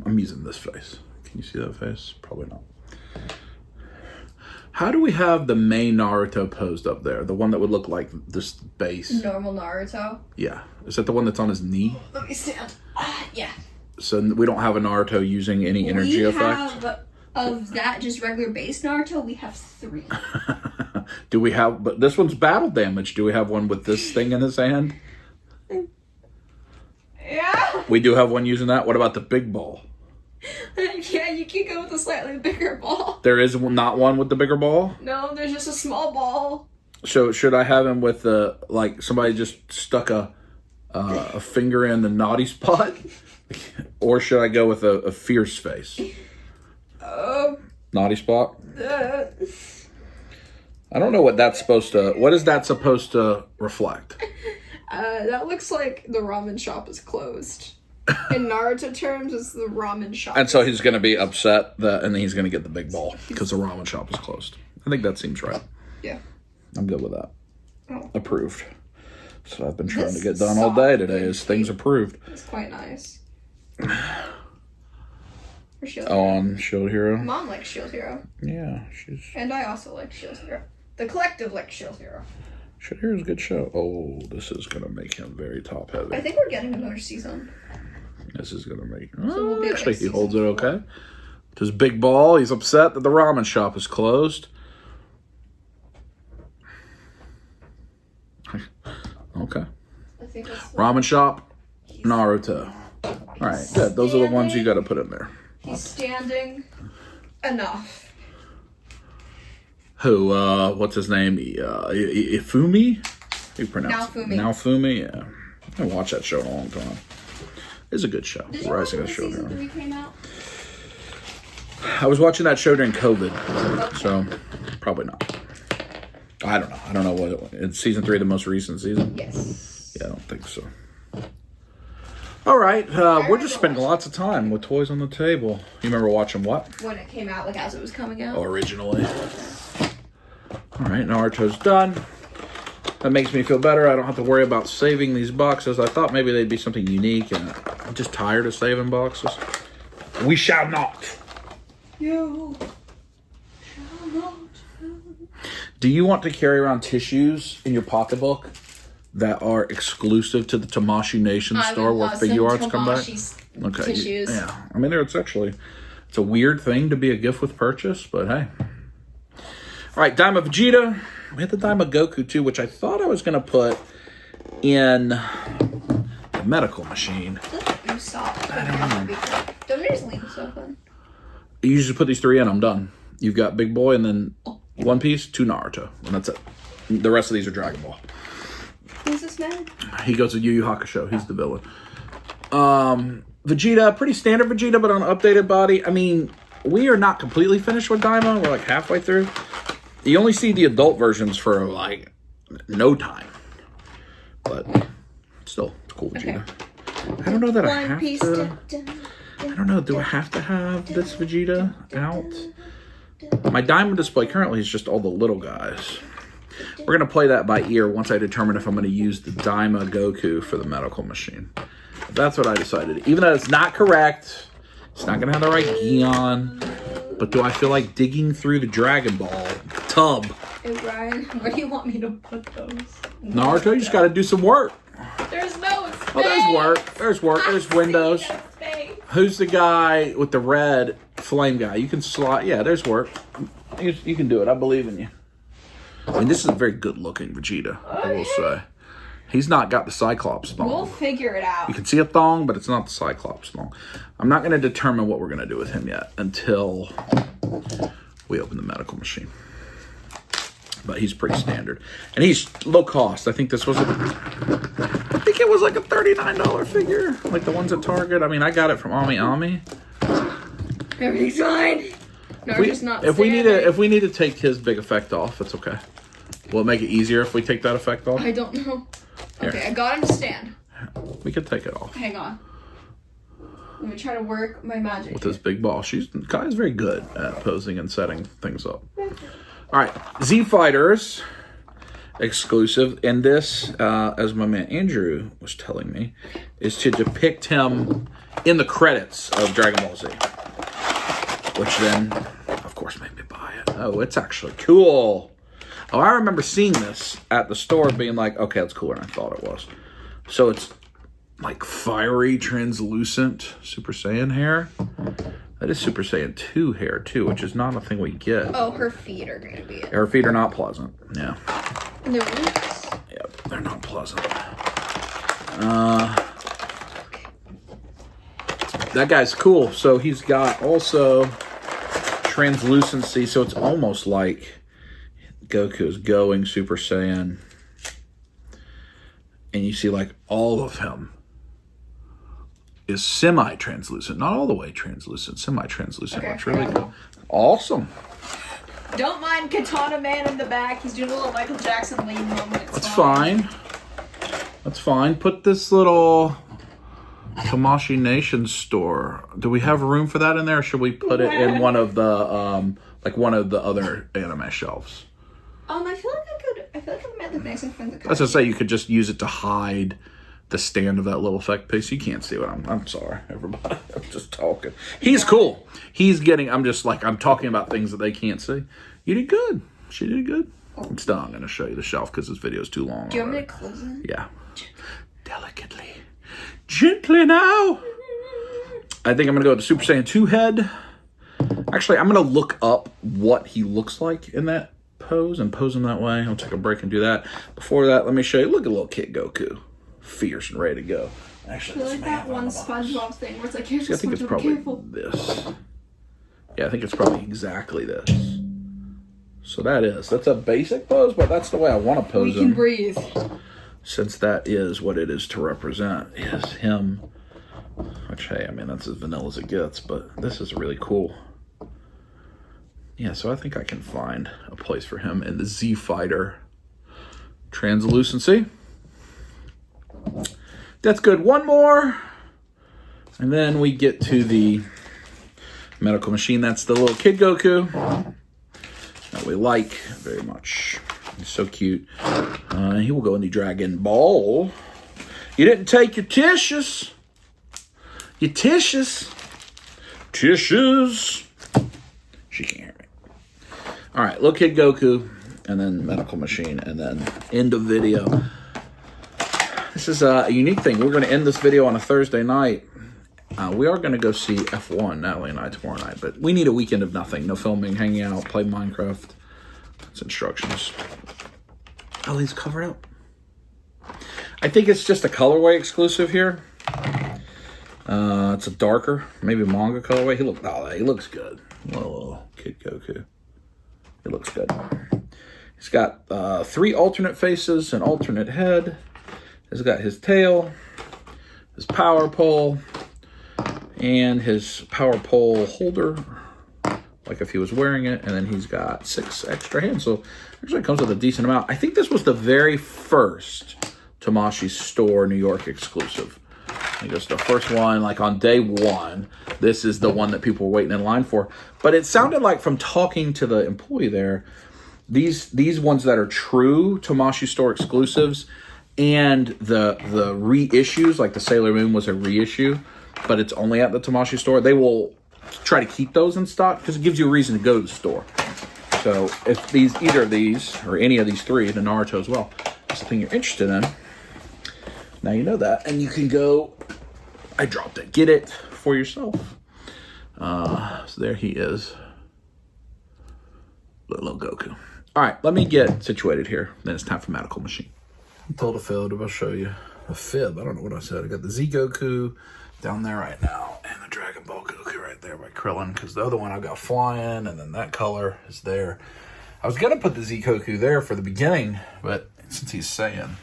I'm using this face. Can you see that face? Probably not. How do we have the main Naruto posed up there? The one that would look like this base? Normal Naruto. Yeah. Is that the one that's on his knee? Let me stand. Yeah. So we don't have a Naruto using any energy effect? Of that just regular base Naruto, we have 3. Do we have... But this one's battle damage. Do we have one with this thing in his hand? Yeah. We do have one using that. What about the big ball? Yeah, you can go with a slightly bigger ball. There is not one with the bigger ball? No, there's just a small ball. So should I have him with like somebody just stuck a finger in the naughty spot? Or should I go with a fierce face? Naughty spot? I don't know what that's supposed to... What is that supposed to reflect? That looks like the ramen shop is closed. In Naruto terms, it's the ramen shop. And so he's going to be upset and then he's going to get the big ball because the ramen shop is closed. I think that seems right. Yeah. I'm good with that. Oh. Approved. So I've been trying This to get done all day today is things approved. It's quite nice. For Shield Oh, Hero. on Shield Hero? Mom likes Shield Hero. Yeah, she's... And I also like Shield Hero. The collective likes Shield Hero. Shield Hero's a good show. Oh, this is going to make him very top heavy. I think we're getting another season. This is going to make... we'll be actually, like he holds it season okay. His big ball, he's upset that the ramen shop is closed. Okay. I think that's Ramen shop, Naruto. All right, good. Those are the ones you got to put in there. He's standing enough. Who, what's his name? Ifumi? How you pronounce it? Naofumi. Naofumi, yeah. I haven't watched that show in a long time. It's a good show. Did you watch Rising when of the Show season Hero. 3 came out? I was watching that show during COVID, so probably not. I don't know. I don't know what it's season 3, the most recent season. Yes. Yeah, I don't think so. All right, we're just spending lots of time with toys on the table. You remember watching what? When it came out, like as it was coming out. Originally. All right, Naruto's done. That makes me feel better. I don't have to worry about saving these boxes. I thought maybe they'd be something unique, and I'm just tired of saving boxes. We shall not. You shall not. Do you want to carry around tissues in your pocketbook that are exclusive to the Tamashii Nation store where Figure Arts come back? Okay. Tissues. Yeah. I mean, it's a weird thing to be a gift with purchase, but hey. All right, Daima Vegeta. We had the Daima Goku too, which I thought I was going to put in the medical machine. You stop. I don't know. Don't you just leave stuff in? You usually put these 3 in, I'm done. You've got Big Boy and then One Piece, 2 Naruto, and that's it. The rest of these are Dragon Ball. Who's this man? He goes to Yu Yu Hakusho. He's the villain. Vegeta, pretty standard Vegeta, but on an updated body. I mean, we are not completely finished with Daima. We're like halfway through. You only see the adult versions for like no time. But still, it's cool Vegeta. Okay. I don't know that I have to. I don't know. Do I have to have this Vegeta out? My Daima display currently is just all the little guys. We're going to play that by ear once I determine if I'm going to use the Daima Goku for the medical machine. That's what I decided. Even though it's not correct, it's not going to have the right Gion. But do I feel like digging through the Dragon Ball tub? Hey, Ryan, where do you want me to put those? Naruto, you just got to do some work. There's no space. Oh, there's work. There's work. There's windows. Who's the guy with the red flame guy? You can slide. Yeah, there's work. You can do it. I believe in you. I mean, this is a very good-looking Vegeta, I will say. He's not got the Cyclops thong. We'll figure it out. You can see a thong, but it's not the Cyclops thong. I'm not going to determine what we're going to do with him yet until we open the medical machine. But he's pretty standard. And he's low cost. I think this was I think it was like a $39 figure. Like the ones at Target. I mean, I got it from Ami. Everything's fine. No, if we need to take his big effect off, it's okay. Will it make it easier if we take that effect off? I don't know. Here. Okay, I got him to stand. We could take it off. Hang on. Let me try to work my magic. With this big ball. Kai's very good at posing and setting things up. All right, Z Fighters exclusive. And this, as my man Andrew was telling me, is to depict him in the credits of Dragon Ball Z. Which then, of course, made me buy it. Oh, it's actually cool. Oh, I remember seeing this at the store being like, okay, that's cooler than I thought it was. So it's like fiery, translucent Super Saiyan hair. That is Super Saiyan 2 hair, too, which is not a thing we get. Oh, her feet are going to be it. Her feet are not pleasant. Yeah. And their roots? Yep, they're not pleasant. That guy's cool. So he's got also translucency, so it's almost like Goku is going Super Saiyan. And you see like all of him is semi-translucent. Not all the way translucent, semi-translucent. Okay. It's really cool. Awesome. Don't mind Katana Man in the back. He's doing a little Michael Jackson lean moment. That's fine. That's fine. Put this little Tamashii Nation store. Do we have room for that in there, or should we put it in one of the one of the other anime shelves? I feel like I'm at the next friend. As I say, you could just use it to hide the stand of that little effect piece. You can't see what I'm sorry, everybody. I'm just talking. He's cool. He's getting. I'm talking about things that they can't see. You did good. She did good. It's done. I'm going to show you the shelf because this video is too long. Do you want me to close it? Yeah. Delicately. Gently now. I think I'm going to go with the Super Saiyan 2 head. Actually, I'm going to look up what he looks like in that pose and pose him that way. I'll take a break and do that. Before that, let me show you. Look at little kid Goku. Fierce and ready to go. Actually, I feel like that one SpongeBob thing where it's like, here's I think it's probably this. Yeah, I think it's probably exactly this. So that's a basic pose, but that's the way I want to pose him. We can breathe. Since that is what it is to represent, is him. Which, hey, I mean, that's as vanilla as it gets, but this is really cool. Yeah, so I think I can find a place for him in the Z Fighter translucency. That's good. One more. And then we get to the medical machine. That's the little kid Goku that we like very much. He's so cute. He will go in the Dragon Ball. You didn't take your tissues. Your tissues. Tissues. She can't hear me. All right, little kid Goku, and then medical machine, and then end of video. This is a unique thing. We're going to end this video on a Thursday night. We are going to go see F1, Natalie and I, tomorrow night. But we need a weekend of nothing. No filming, hanging out, play Minecraft. It's instructions. Oh, he's covered up. I think it's just a colorway exclusive here. It's a darker, maybe manga colorway. He looks good. Little kid Goku. He looks good. He's got 3 alternate faces, an alternate head. He's got his tail, his power pole, and his power pole holder, like if he was wearing it. And then he's got 6 extra hands. So actually it comes with a decent amount. I think this was the very first Tamashii Store New York exclusive. I think it's the first one, like on day 1. This is the one that people were waiting in line for. But it sounded like from talking to the employee there, these ones that are true Tamashii Store exclusives and the reissues, like the Sailor Moon was a reissue, but it's only at the Tamashii Store, they will try to keep those in stock because it gives you a reason to go to the store. So if either of these, or any of these 3, the Naruto as well, is the thing you're interested in, now you know that, and you can go, I dropped it, get it for yourself. So there he is, little Goku. All right, let me get situated here. Then it's time for medical machine. I told a fib, I'll show you a fib. I don't know what I said. I got the Z Goku down there right now, and the Dragon Ball Goku right there by Krillin, because the other one I've got flying, and then that color is there. I was gonna put the Z Goku there for the beginning, but since he's saying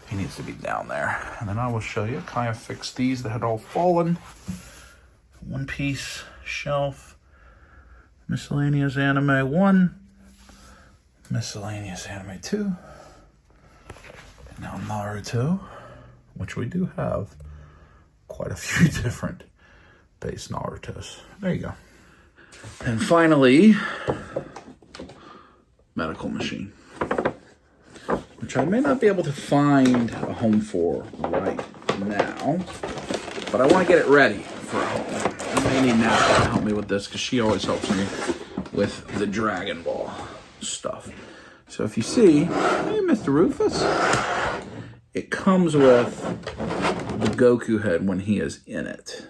he needs to be down there. And then I will show you, kind of fix these that had all fallen. One Piece shelf, miscellaneous anime 1, miscellaneous anime 2, and now Naruto, which we do have quite a few different base Narutos. There you go. And finally, medical machine, which I may not be able to find a home for right now, but I want to get it ready for a home. I may need Natalie to help me with this because she always helps me with the Dragon Ball stuff. So if you see, hey, Mr. Rufus, it comes with the Goku head when he is in it.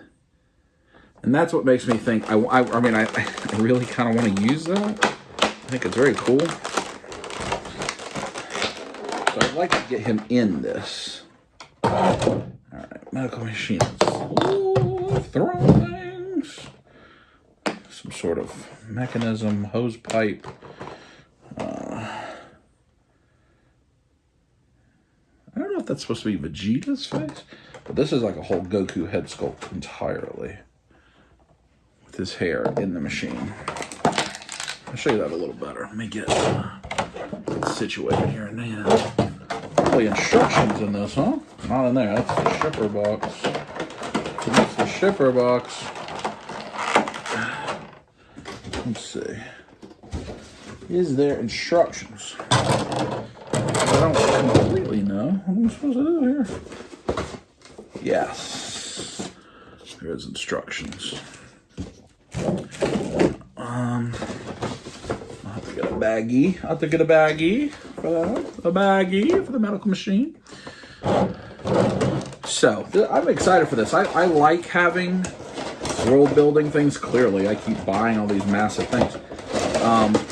And that's what makes me think, I really kind of want to use that. I think it's very cool. So I'd like to get him in this. All right, medical machines. Ooh, throwing things. Some sort of mechanism, hose pipe. I don't know if that's supposed to be Vegeta's face, but this is like a whole Goku head sculpt entirely with his hair in the machine. I'll show you that a little better. Let me get situated here and then. Probably instructions in this, huh? Not in there. That's the shipper box. That's the shipper box. Let's see. Is there instructions? I don't completely know what I'm supposed to do here. Yes. There's instructions. I'll have to get a baggie. I'll have to get a baggie for that. A baggie for the medical machine. So, I'm excited for this. I like having world building things. Clearly, I keep buying all these massive things.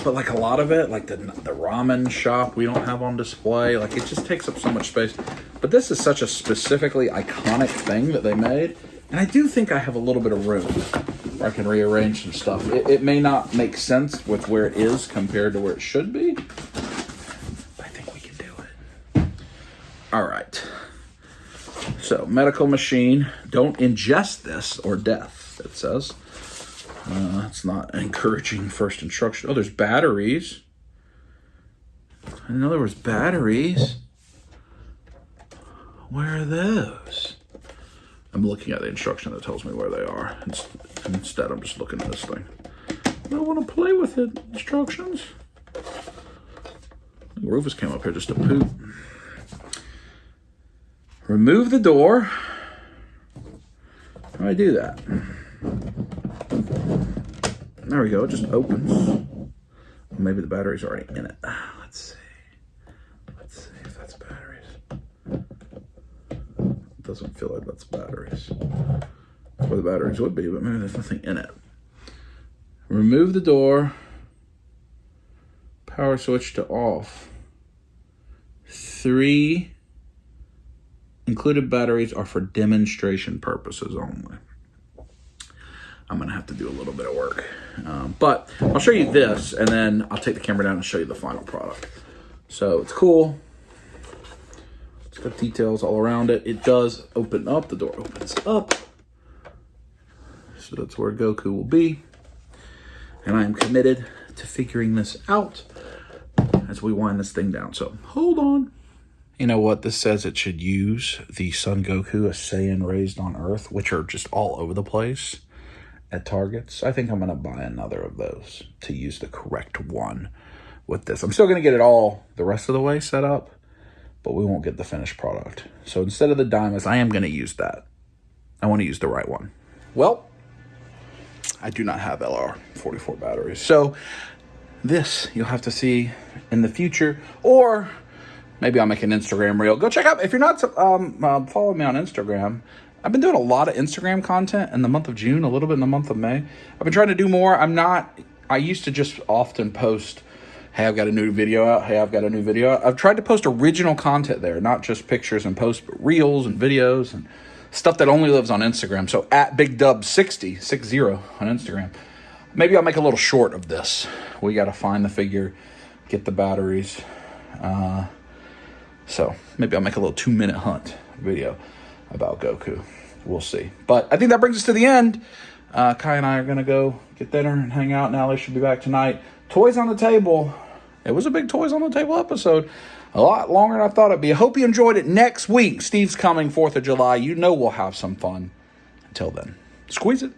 But like a lot of it, like the ramen shop we don't have on display, like it just takes up so much space. But this is such a specifically iconic thing that they made. And I do think I have a little bit of room where I can rearrange some stuff. It may not make sense with where it is compared to where it should be, but I think we can do it. All right. So, medical machine, don't ingest this or death, it says. That's not encouraging first instruction. Oh, there's batteries. I didn't know there was batteries. Where are those? I'm looking at the instruction that tells me where they are. Instead, I'm just looking at this thing. I want to play with it. Instructions. Rufus came up here just to poop. Remove the door. How do I do that? There we go. It just opens. Maybe the battery's already in it. Let's see. Let's see if that's batteries. It doesn't feel like that's batteries. That's where the batteries would be, but maybe there's nothing in it. Remove the door. Power switch to off. 3 included batteries are for demonstration purposes only. I'm going to have to do a little bit of work. But I'll show you this, and then I'll take the camera down and show you the final product. So it's cool. It's got details all around it. It does open up. The door opens up. So that's where Goku will be. And I am committed to figuring this out as we wind this thing down. So hold on. You know what? This says it should use the Son Goku, a Saiyan raised on Earth, which are just all over the place at Targets. I think I'm going to buy another of those to use the correct one with this. I'm still going to get it all the rest of the way set up, but we won't get the finished product. So instead of the diamonds, I am going to use that. I want to use the right one. Well, I do not have LR44 batteries. So this you'll have to see in the future, or maybe I'll make an Instagram reel. Go check out, if you're not following me on Instagram, I've been doing a lot of Instagram content in the month of June, a little bit in the month of May. I've been trying to do more. I used to just often post, hey, I've got a new video out. Hey, I've got a new video out. I've tried to post original content there, not just pictures and posts, but reels and videos and stuff that only lives on Instagram. So at bigdubs60 on Instagram. Maybe I'll make a little short of this. We got to find the figure, get the batteries. So maybe I'll make a little 2-minute hunt video about Goku. We'll see. But I think that brings us to the end. Kai and I are going to go get dinner and hang out. And Allie should be back tonight. Toys on the table. It was a big Toys on the Table episode. A lot longer than I thought it'd be. I hope you enjoyed it. Next week, Steve's coming, 4th of July. You know we'll have some fun. Until then, squeeze it.